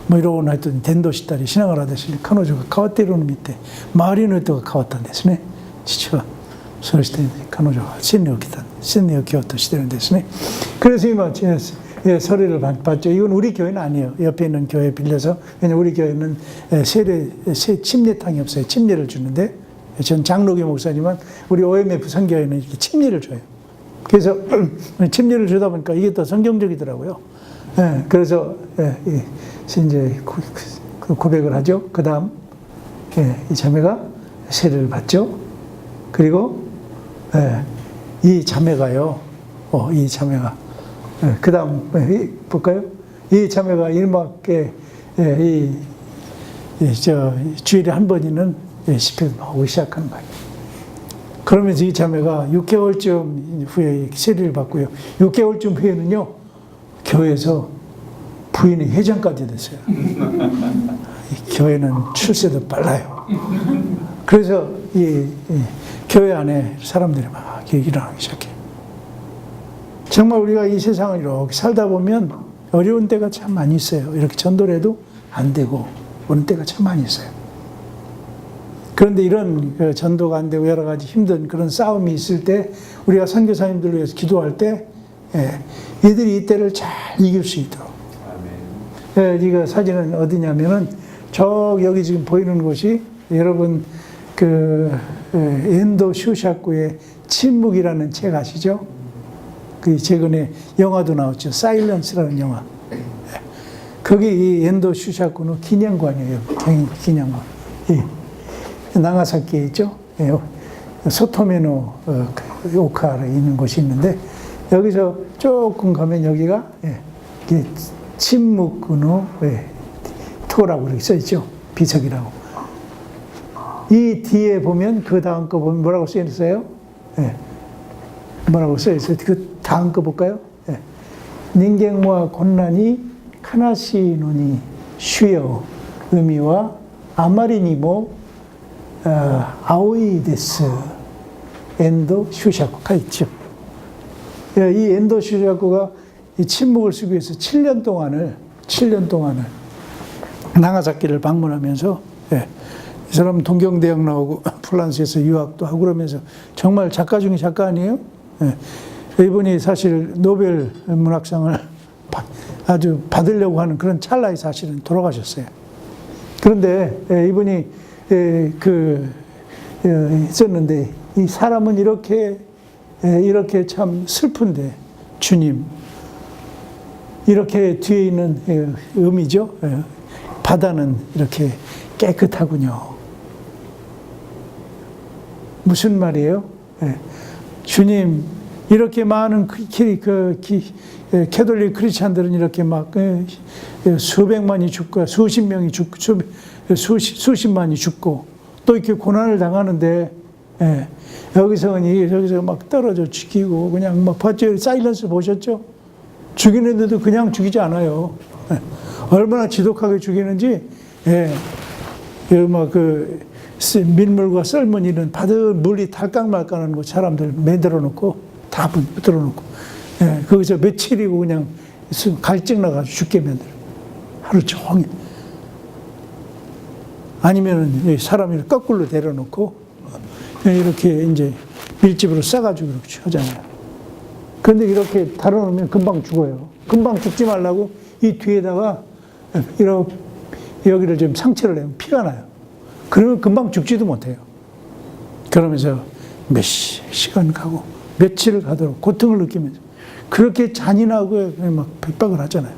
Speaker 1: ういろんな人に伝道したりしながらですね、彼女が変わっているのを見て、周りの人が変わったんですね、父は。そして彼女は洗礼を受けようとしてるんですね。그래서今서류를 받죠. 이건 우리 교회는 아니에요. 옆에 있는 교회 빌려서. 왜냐면 우리 교회는 침례탕이 없어요. 침례를 주는데, 전 장로교 목사지만 우리 OMF 선교회는 이렇게 침례를 줘요. 그래서 침례를 주다 보니까 이게 더 성경적이더라고요. 그래서 이제 고백을 하죠. 그 다음 이 자매가 세례를 받죠. 그리고 이 자매가요, 이 자매가 그 다음 볼까요? 이 자매가 일막에 주일에 한 번이는 집회를 오기 시작하는 거예요. 그러면서 이 자매가 6개월쯤 후에 세례를 받고요. 6개월쯤 후에는요, 교회에서 부인이 회장까지 됐어요. 이 교회는 출세도 빨라요. 그래서 이 교회 안에 사람들이 막 일어나기 시작해요. 정말 우리가 이 세상을 이렇게 살다 보면 어려운 때가 참 많이 있어요. 이렇게 전도를 해도 안 되고 오는 때가 참 많이 있어요. 그런데 이런 그 전도가 안 되고 여러 가지 힘든 그런 싸움이 있을 때 우리가 선교사님들을 위해서 기도할 때 이들이 이 때를 잘 이길 수 있도록. 이거 사진은 어디냐면은 여기 지금 보이는 곳이 여러분 그 엔도 슈샤쿠의 침묵이라는 책 아시죠? 그 최근에 영화도 나왔죠. 사일런스라는 영화. 거기 이 엔도 슈샤쿠는 기념관이에요. 기념관. 나가사키에 있죠. 소토메노 오카에 있는 곳이 있는데 여기서 조금 가면 여기가 침묵군의 토라고 이렇게 써 있죠. 비석이라고. 이 뒤에 보면 그 다음 거 보면 뭐라고 써 있어요? 뭐라고 써 있어요? 그 다음 거 볼까요? 닌겐과 곤란이 카나시노니 쉬어 의미와 아마리니모 아오이 데스 엔도 슈샤쿠가 있죠. 이 엔도 슈샤쿠가 이 침묵을 쓰기 위해서 7년 동안을 나가사키를 방문하면서 이 사람은 동경대학 나오고 프랑스에서 유학도 하고 그러면서 정말 작가 중에 작가 아니에요? 이분이 사실 노벨 문학상을 아주 받으려고 하는 그런 찰나에 사실은 돌아가셨어요. 그런데 이분이 있었는데 이 사람은 이렇게 참 슬픈데 주님 이렇게 뒤에 있는 의미죠. 바다는 이렇게 깨끗하군요. 무슨 말이에요? 주님 이렇게 많은 캐톨릭 크리스찬들은 이렇게 막 수백만이 죽고 수십 명이 죽고 수십만이 죽고 또 이렇게 고난을 당하는데 여기서 막 떨어져 죽이고 그냥 막 봤죠? 사일런스 보셨죠? 죽이는데도 그냥 죽이지 않아요. 얼마나 지독하게 죽이는지 막 민물과 썰무니는 바들 물이 달깍말깍하는 거 사람들 매달아 놓고 다 붙들어 놓고 거기서 며칠이고 그냥 갈증 나가지고 죽게 만들어. 하루 종일. 아니면은 사람을 거꾸로 내려놓고 이렇게 이제 밀집으로 싸가지고 이렇게 하잖아요. 그런데 이렇게 달아놓으면 금방 죽어요. 금방 죽지 말라고 이 뒤에다가 이렇게 여기를 좀 상처를 내면 피가 나요. 그러면 금방 죽지도 못해요. 그러면서 몇 시간 가고 며칠을 가도록 고통을 느끼면서 그렇게 잔인하고 막 핍박을 하잖아요.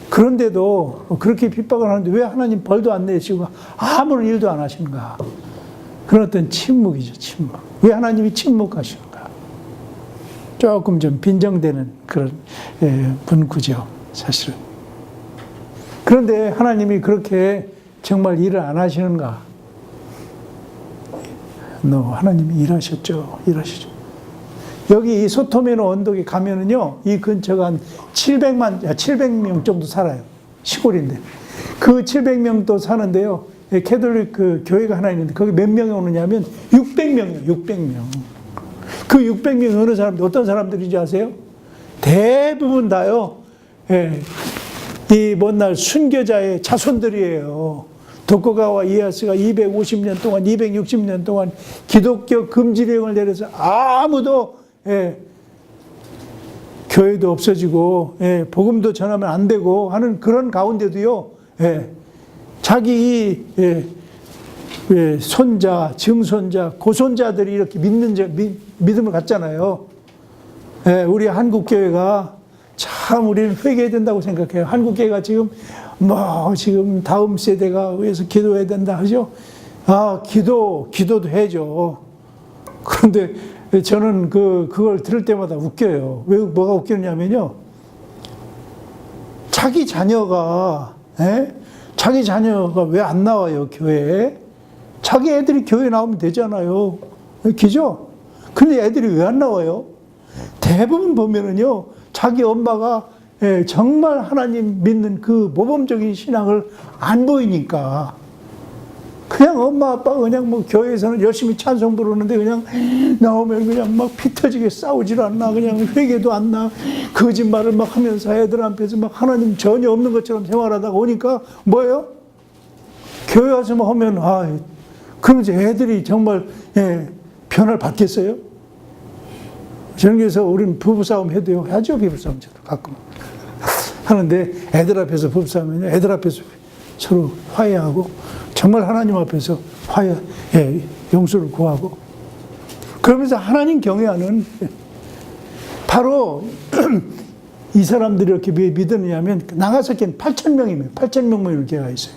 Speaker 1: 그런데도 그렇게 핍박을 하는데 왜 하나님 벌도 안 내시고 아무런 일도 안 하시는가? 그런 어떤 침묵이죠, 침묵. 왜 하나님이 침묵하시는가? 조금 좀 빈정되는 그런 분구죠, 사실은. 그런데 하나님이 그렇게 정말 일을 안 하시는가? 하나님이 일하셨죠, 일하시죠. 여기 이 소토메노 언덕에 가면은요, 이 근처가 한 700명 정도 살아요. 시골인데. 그 700명도 사는데요, 캐톨릭 그 교회가 하나 있는데, 거기 몇 명이 오느냐면 600명이에요, 600명. 그 600명이 어느 사람들, 어떤 사람들인지 아세요? 대부분 다요, 이 먼날 순교자의 자손들이에요. 도쿠가와 이에야스가 250년 동안, 260년 동안 기독교 금지령을 내려서 아무도 교회도 없어지고 복음도 전하면 안 되고 하는 그런 가운데도요, 자기 손자, 증손자, 고손자들이 이렇게 믿음을 갖잖아요. 우리 한국 교회가 참 우리는 회개해야 된다고 생각해요. 한국 교회가 지금 지금 다음 세대가 위해서 기도해야 된다 하죠. 기도도 해죠. 그런데 저는 그걸 들을 때마다 웃겨요. 왜, 뭐가 웃기냐면요. 자기 자녀가 왜 안 나와요, 교회에? 자기 애들이 교회 나오면 되잖아요. 그죠? 근데 애들이 왜 안 나와요? 대부분 보면은요, 자기 엄마가 정말 하나님 믿는 그 모범적인 신앙을 안 보이니까. 그냥 엄마 아빠가 그냥 뭐 교회에서는 열심히 찬송 부르는데 그냥 나오면 그냥 막 피 터지게 싸우질 않나, 그냥 회개도 안 나, 거짓말을 막 하면서 애들 앞에서 막 하나님 전혀 없는 것처럼 생활하다가 오니까 뭐예요? 교회 와서 뭐 하면, 그러면 이제 애들이 정말, 변화를 받겠어요? 저는 그래서 우리는 부부싸움 해도요, 하죠, 부부싸움 저도 가끔. 하는데 애들 앞에서 부부싸움은 애들 앞에서 서로 화해하고 정말 하나님 앞에서 용서를 구하고 그러면서 하나님 경외하는 바로 이 사람들이 이렇게 왜 믿었느냐면 나가사키는 8,000명이면 8,000명만 교회가 있어요.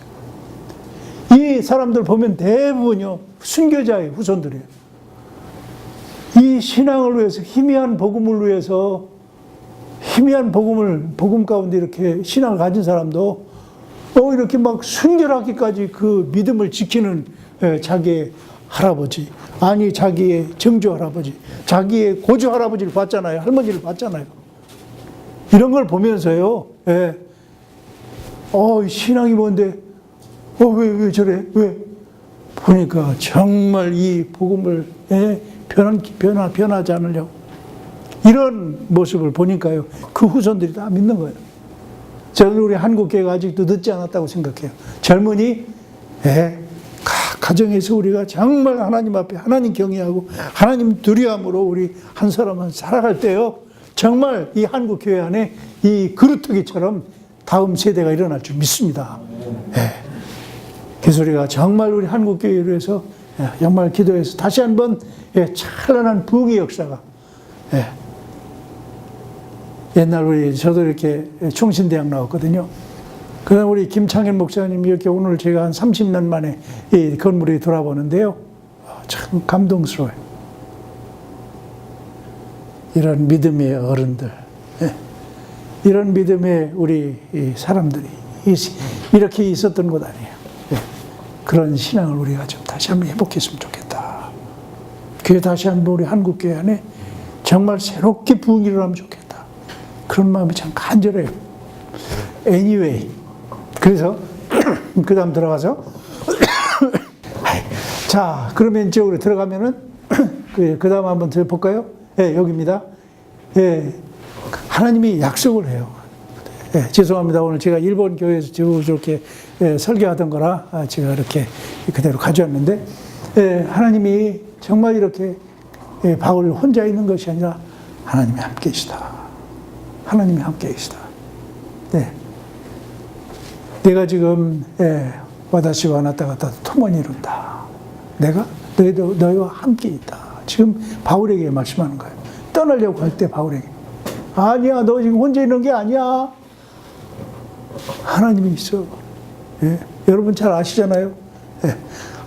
Speaker 1: 이 사람들 보면 대부분요 순교자의 후손들이에요. 이 신앙을 위해서 희미한 복음을 위해서 희미한 복음 가운데 이렇게 신앙을 가진 사람도 이렇게 막 순결하기까지 그 믿음을 지키는 자기의 할아버지, 아니 자기의 정조 할아버지, 자기의 고조 할아버지를 봤잖아요. 할머니를 봤잖아요. 이런 걸 보면서요. 신앙이 뭔데? 왜 저래? 왜? 보니까 정말 이 복음을 변하지 않으려고 이런 모습을 보니까요. 그 후손들이 다 믿는 거예요. 저는 우리 한국교회가 아직도 늦지 않았다고 생각해요. 젊은이, 가정에서 우리가 정말 하나님 앞에 하나님 경외하고 하나님 두려움으로 우리 한 사람은 살아갈 때요. 정말 이 한국교회 안에 이 그루터기처럼 다음 세대가 일어날 줄 믿습니다. 그래서 우리가 정말 우리 한국교회를 위해서 정말 기도해서 다시 한번 찬란한 부흥의 역사가 옛날 저도 이렇게 총신대학 나왔거든요. 그다음 우리 김창현 목사님이 이렇게 오늘 제가 한 30년 만에 이 건물에 돌아보는데요. 참 감동스러워요. 이런 믿음의 어른들, 이런 믿음의 우리 사람들이 이렇게 있었던 것 아니에요. 그런 신앙을 우리가 좀 다시 한번 회복했으면 좋겠다. 그게 다시 한번 우리 한국교회 안에 정말 새롭게 부흥이 일어나면 좋겠다. 그런 마음이 참 간절해요. Anyway. 그래서, 그 다음 들어가서. 자, 그러면 이쪽으로 들어가면은, 그 다음 한번 들어볼까요? 여기입니다. 하나님이 약속을 해요. 죄송합니다. 오늘 제가 일본 교회에서 저렇게 설교하던 거라 제가 이렇게 그대로 가져왔는데, 하나님이 정말 이렇게 바울 혼자 있는 것이 아니라 하나님이 함께 계시다. 하나님이 함께 계시다. 내가 지금 와다시와 나타 갔다 통원이 이룬다. 내가 너희와 함께 있다. 지금 바울에게 말씀하는 거예요. 떠나려고 할 때 바울에게 아니야, 너 지금 혼자 있는 게 아니야. 하나님이 있어. 여러분 잘 아시잖아요.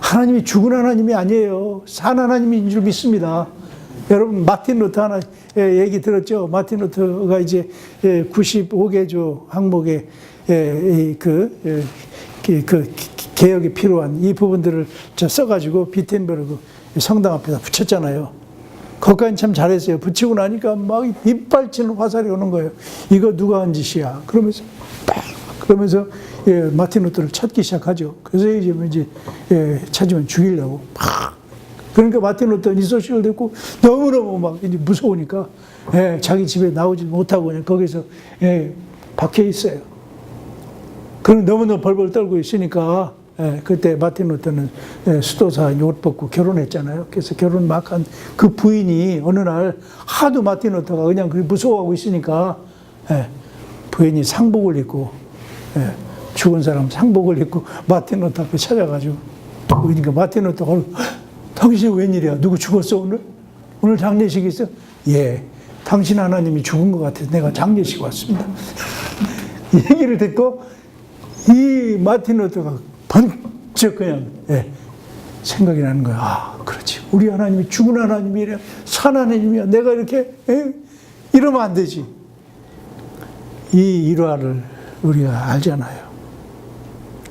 Speaker 1: 하나님이 죽은 하나님이 아니에요. 산 하나님인 줄 믿습니다. 여러분 마틴 루터 하나 얘기 들었죠? 마틴 루터가 이제 95개조 항목에 그 개혁이 필요한 이 부분들을 써가지고 비텐베르그 성당 앞에다 붙였잖아요. 거기까지 참 잘했어요. 붙이고 나니까 막 이빨치는 화살이 오는 거예요. 이거 누가 한 짓이야? 그러면서 마틴 루터를 찾기 시작하죠. 그래서 이제 찾으면 죽이려고 막. 그러니까 마틴 루터는 이 소식을 듣고 너무너무 막 이제 무서우니까 자기 집에 나오지 못하고 그냥 거기서 박혀 있어요. 그럼 너무너무 벌벌 떨고 있으니까 그때 마틴 루터는 수도사 옷 벗고 결혼했잖아요. 그래서 결혼 막 한 그 부인이 어느 날 하도 마틴 루터가 그냥 무서워하고 있으니까 부인이 상복을 입고 죽은 사람 상복을 입고 마틴 루터 앞에 찾아가지고 그러니까 마틴 루터가 당신 웬일이야? 누구 죽었어 오늘? 오늘 장례식 있어? 예, 당신 하나님이 죽은 것 같아서 내가 장례식 왔습니다. 이 얘기를 듣고 이 마틴 루터가 번쩍 그냥 생각이 나는 거야. 아, 그렇지. 우리 하나님이 죽은 하나님이래. 산 하나님이야. 내가 이렇게 이러면 안 되지. 이 일화를 우리가 알잖아요.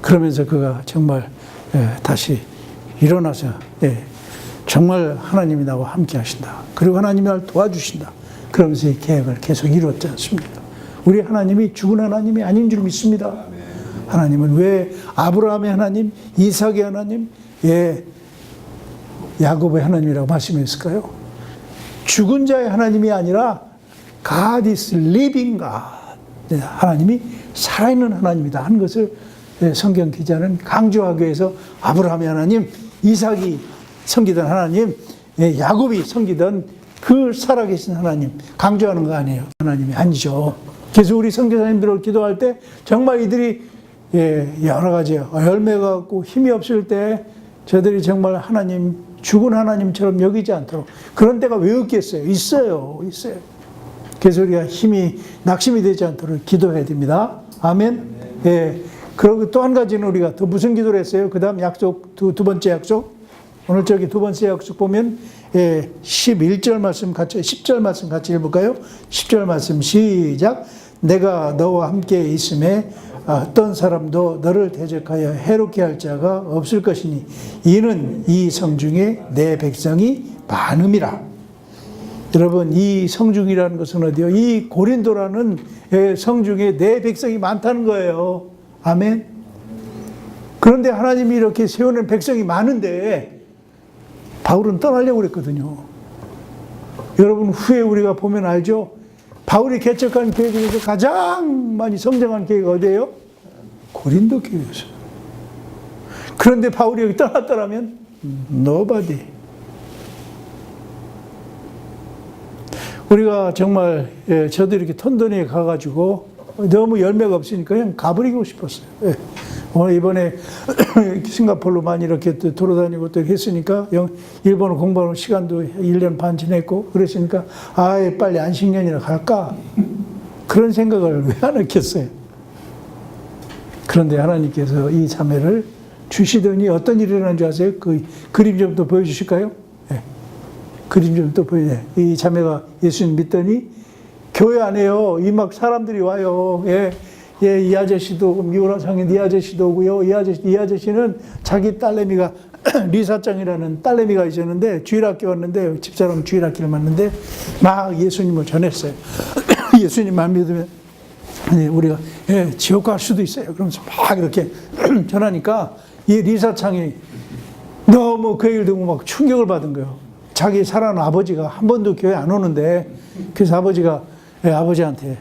Speaker 1: 그러면서 그가 정말 다시 일어나서 정말 하나님이 나와 함께 하신다. 그리고 하나님이 나를 도와주신다. 그러면서 이 계획을 계속 이뤘지 않습니까? 우리 하나님이 죽은 하나님이 아닌 줄 믿습니다. 하나님은 왜 아브라함의 하나님, 이삭의 하나님, 예, 야곱의 하나님이라고 말씀했을까요? 죽은 자의 하나님이 아니라 God is living God. 하나님이 살아있는 하나님이다 하는 것을 성경 기자는 강조하기 위해서 아브라함의 하나님, 이삭이 섬기던 하나님, 야곱이 섬기던 그 살아계신 하나님 강조하는 거 아니에요. 하나님이 아니죠. 그래서 우리 선교사님들을 기도할 때 정말 이들이 여러 가지 열매가 없고 힘이 없을 때 저들이 정말 하나님, 죽은 하나님처럼 여기지 않도록 그런 때가 왜 없겠어요? 있어요. 그래서 우리가 낙심이 되지 않도록 기도해야 됩니다. 아멘. 예. 그리고 또 한 가지는 우리가 더 무슨 기도를 했어요? 그 다음 약속, 두 번째 약속. 오늘 저기 두 번째 약속 보면 11절 말씀 같이, 10절 말씀 같이 읽어볼까요? 10절 말씀 시작. 내가 너와 함께 있음에 어떤 사람도 너를 대적하여 해롭게 할 자가 없을 것이니 이는 이 성중에 내 백성이 많음이라. 여러분, 이 성중이라는 것은 어디요? 이 고린도라는 성중에 내 백성이 많다는 거예요. 아멘. 그런데 하나님이 이렇게 세우는 백성이 많은데 바울은 떠나려고 그랬거든요. 여러분, 후에 우리가 보면 알죠? 바울이 개척한 교회 중에서 가장 많이 성장한 교회가 어디예요? 고린도 교회였어요. 그런데 바울이 여기 떠났더라면 nobody. 우리가 정말 저도 이렇게 턴던에 가가지고 너무 열매가 없으니까 그냥 가버리고 싶었어요. 오늘 이번에 싱가포르로 많이 이렇게 돌아다니고 또 했으니까 일본어 공부하는 시간도 1년 반 지냈고 그랬으니까 아예 빨리 안식년이나 갈까? 그런 생각을 왜 안 했겠어요? 그런데 하나님께서 이 자매를 주시더니 어떤 일이 일어난 줄 아세요? 그 그림 좀 더 보여주실까요? 네. 그림 좀 또 보여줘요. 이 자매가 예수님 믿더니 교회 안에요. 이 막 사람들이 와요. 이 아저씨도 미우라상인 이 아저씨도 오고요. 이 아저씨는 자기 딸내미가 리사짱이라는 딸내미가 있었는데 주일학교 왔는데 집사람 주일학교를 만났는데 막 예수님을 전했어요. 예수님만 믿으면 우리가 지옥 갈 수도 있어요. 그러면서 막 이렇게 전하니까 이 리사창이 너무 그 얘기를 듣고 막 충격을 받은 거예요. 자기 사랑하는 아버지가 한 번도 교회 안 오는데 그래서 아버지가 아버지한테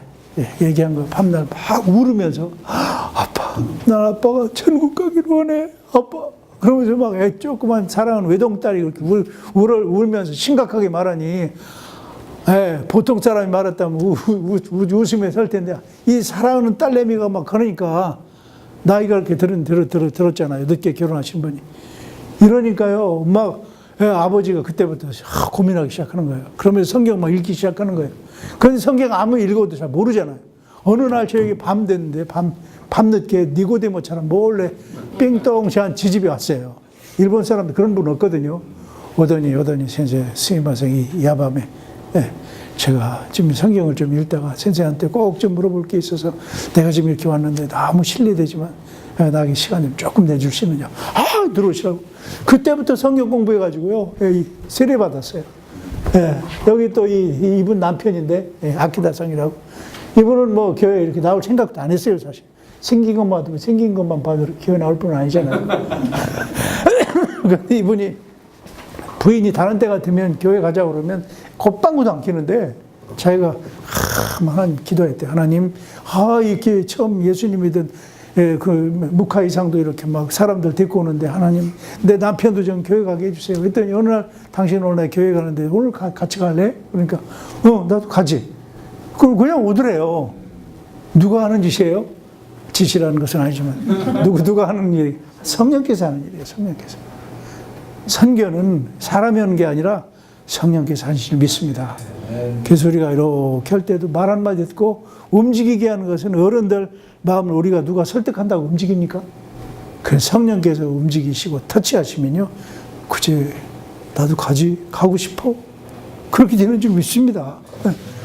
Speaker 1: 얘기한 거예요. 밤날 막 울으면서 아빠, 난 아빠가 천국 가기를 원해. 아빠. 그러면서 막 조그만 사랑하는 외동딸이 그렇게 울면서 심각하게 말하니 보통 사람이 말했다면 웃음에 설 텐데 이 사랑하는 딸내미가 막 그러니까 나이가 이렇게 들었잖아요. 늦게 결혼하신 분이. 이러니까요. 막 아버지가 그때부터 고민하기 시작하는 거예요. 그러면서 성경 막 읽기 시작하는 거예요. 그런데 성경 아무리 읽어도 잘 모르잖아요. 어느 날 저에게 밤 됐는데 밤늦게 니고데모처럼 몰래 삥똥 지집에 왔어요. 일본 사람들 그런 분 없거든요. 오더니 선생 스미마셍 이 야밤에 제가 지금 성경을 좀 읽다가 선생한테 꼭 좀 물어볼 게 있어서 내가 지금 이렇게 왔는데 너무 실례되지만 나에게 시간 좀 조금 내줄 수 있느냐. 들어오시라고. 그때부터 성경 공부해가지고요. 세례 받았어요. 여기 또 이분 남편인데 아키다상이라고. 이분은 뭐 교회 이렇게 나올 생각도 안 했어요, 사실. 생긴 것만 봐도 교회 나올 분은 아니잖아요. 근데 이분이 부인이 다른 때 같으면 교회 가자고 그러면 콧방구도 안 끼는데 자기가 하나님 기도했대. 하나님, 이렇게 처음 예수님 믿은 그 묵화 이상도 이렇게 막 사람들 데리고 오는데 하나님, 내 남편도 좀 교회 가게 해주세요. 그랬더니 어느 날 당신 오늘 날 교회 가는데 오늘 같이 갈래? 그러니까 나도 가지. 그냥 오더래요. 누가 하는 짓이에요? 짓이라는 것은 아니지만 누가 하는 일이 성령께서 하는 일이에요. 성령께서. 선교는 사람이 하는 게 아니라 성령께서 하신 줄 믿습니다. 그래서 우리가 이렇게 할 때도 말 한마디 듣고 움직이게 하는 것은 어른들 마음을 우리가 누가 설득한다고 움직입니까? 그래서 성령께서 움직이시고 터치하시면요. 그제 나도 가고 싶어. 그렇게 되는 줄 믿습니다.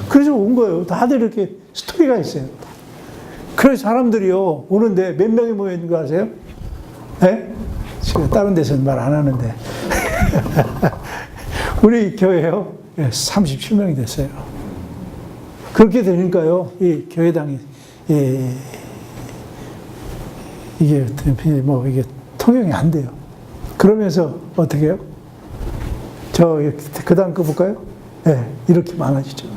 Speaker 1: 그래서 온 거예요. 다들 이렇게 스토리가 있어요. 그래서 사람들이요. 오는데 몇 명이 모여 있는 거 아세요? 제가 다른 데서는 말 안 하는데. 우리 교회요. 37명이 됐어요. 그렇게 되니까요. 이 교회당이 이게 통용이 안 돼요. 그러면서 어떻게 해요? 그 다음 거 볼까요? 네, 이렇게 많아지죠.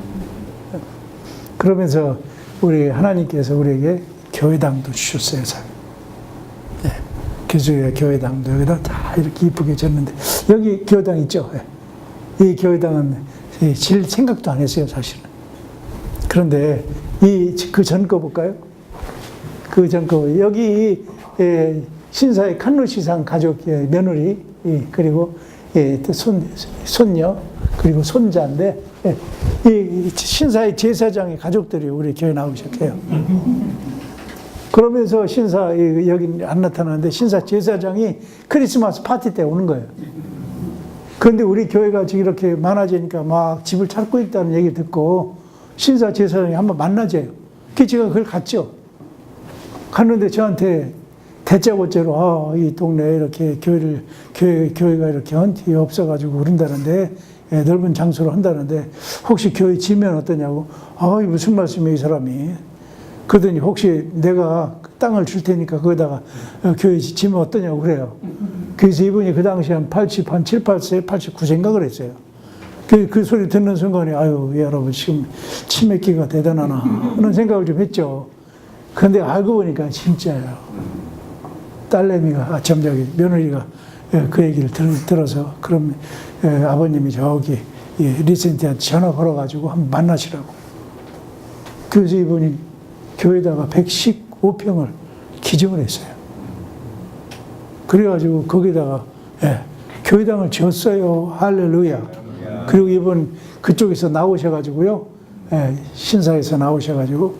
Speaker 1: 그러면서 우리 하나님께서 우리에게 교회당도 주셨어요. 네, 교주의 교회당도 여기다 다 이렇게 이쁘게 졌는데 여기 교회당 있죠? 네. 이 교회당은 질 생각도 안 했어요, 사실은. 그런데 그 전 거 볼까요? 그 전 거 여기 신사의 칸루시상 가족의 며느리 그리고 손녀 그리고 손자인데 이 신사의 제사장의 가족들이 우리 교회 나오셨대요. 그러면서 신사 여기 안 나타나는데 신사 제사장이 크리스마스 파티 때 오는 거예요. 그런데 우리 교회가 지금 이렇게 많아지니까 막 집을 찾고 있다는 얘기 듣고 신사 제사장이 한번 만나재요. 그래서 제가 그걸 갔죠. 갔는데 저한테 대짜고째로 이 동네에 이렇게 교회가 이렇게 헌티 없어가지고 그런다는데 넓은 장소로 한다는데 혹시 교회 지면 어떠냐고. 이 무슨 말씀이에요, 이 사람이. 그러더니 혹시 내가 땅을 줄 테니까 거기다가 교회 지면 어떠냐고 그래요. 그래서 이분이 그 당시에 한 7, 8세, 89세인가 그랬어요. 그 소리 듣는 순간에 여러분 지금 치매기가 대단하나 하는 생각을 좀 했죠. 그런데 알고 보니까 진짜예요. 딸내미가 며느리가 그 얘기를 들어서 그럼 아버님이 저기 리센트한테 전화 걸어가지고 한번 만나시라고. 그래서 이분이 교회에다가 115평을 기증을 했어요. 그래가지고 거기다가 교회당을 지었어요. 할렐루야. 그리고 이분 그쪽에서 나오셔가지고요. 신사에서 나오셔가지고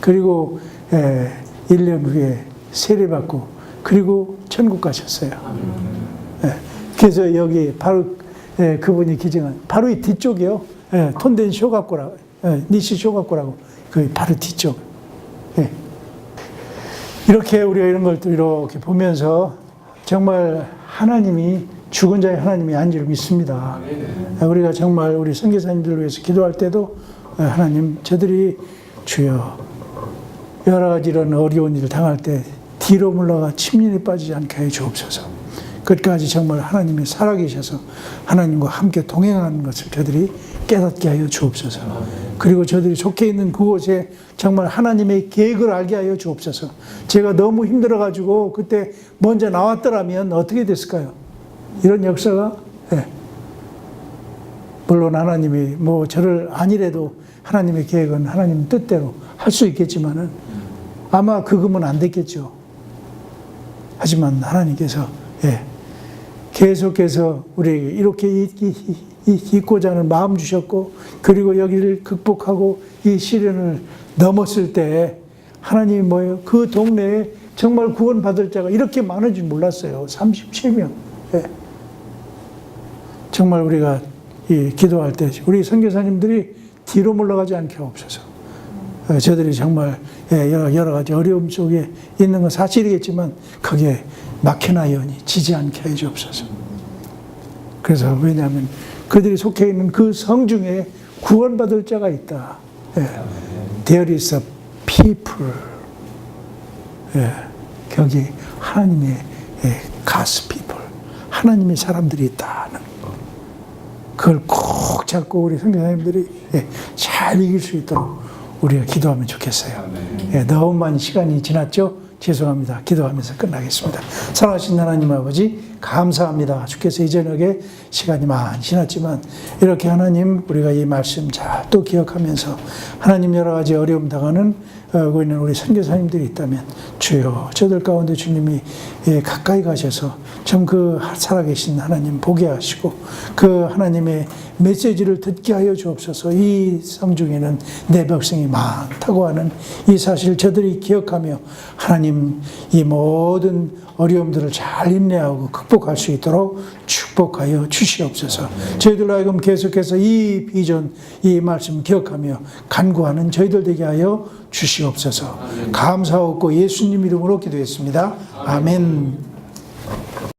Speaker 1: 그리고 1년 후에 세례받고 그리고 천국 가셨어요. 그래서 여기 바로 그분이 기증한 바로 이 뒤쪽이요. 톤덴 쇼가꼬라고 니시 쇼가꼬라고 그 바로 뒤쪽. 이렇게 우리가 이런 걸 또 이렇게 보면서 정말 하나님이 죽은 자의 하나님이 아닌 믿습니다. 우리가 정말 우리 선교사님들을 위해서 기도할 때도 하나님 저들이 주여 여러 가지 이런 어려운 일을 당할 때 뒤로 물러가 침륜에 빠지지 않게 해 주옵소서. 끝까지 정말 하나님이 살아계셔서 하나님과 함께 동행하는 것을 저들이 깨닫게 하여 주옵소서. 그리고 저들이 속해 있는 그곳에 정말 하나님의 계획을 알게 하여 주옵소서. 제가 너무 힘들어가지고 그때 먼저 나왔더라면 어떻게 됐을까요? 이런 역사가 물론 하나님이 저를 아니래도 하나님의 계획은 하나님 뜻대로 할 수 있겠지만은 아마 그거면 안 됐겠죠. 하지만 하나님께서 계속해서 우리에게 이렇게 있고자 하는 마음 주셨고 그리고 여기를 극복하고 이 시련을 넘었을 때 하나님이 뭐예요? 그 동네에 정말 구원받을 자가 이렇게 많은 줄 몰랐어요. 37명. 정말 우리가 기도할 때 우리 선교사님들이 뒤로 물러가지 않게 하옵소서. 저들이 정말 여러 가지 어려움 속에 있는 건 사실이겠지만 거기에 막혀나 연이 지지 않게 해 주옵소서. 그래서 왜냐하면 그들이 속해 있는 그 성 중에 구원받을 자가 있다. There is a people. 거기 하나님의 God's people. 하나님의 사람들이 있다는 거. 그걸 꼭 잡고 우리 선교사님들이 잘 이길 수 있도록 우리가 기도하면 좋겠어요. 너무 많은 시간이 지났죠? 죄송합니다. 기도하면서 끝나겠습니다. 사랑하신 하나님 아버지 감사합니다. 주께서 이 저녁에 시간이 많이 지났지만 이렇게 하나님 우리가 이 말씀 잘 또 기억하면서 하나님 여러 가지 어려움 당하는 있는 우리 선교사님들이 있다면 주여 저들 가운데 주님이 가까이 가셔서 참 그 살아계신 하나님 보게 하시고 그 하나님의 메시지를 듣게 하여 주옵소서. 이 성중에는 내 백성이 많다고 하는 이 사실 저들이 기억하며 하나님 이 모든 어려움들을 잘 인내하고 극복할 수 있도록 축복하여 주시옵소서. 저희들로 하여금 계속해서 이 비전, 이 말씀 기억하며 간구하는 저희들 되게 하여 주시옵소서. 감사하고 예수님 이름으로 기도했습니다. 아멘.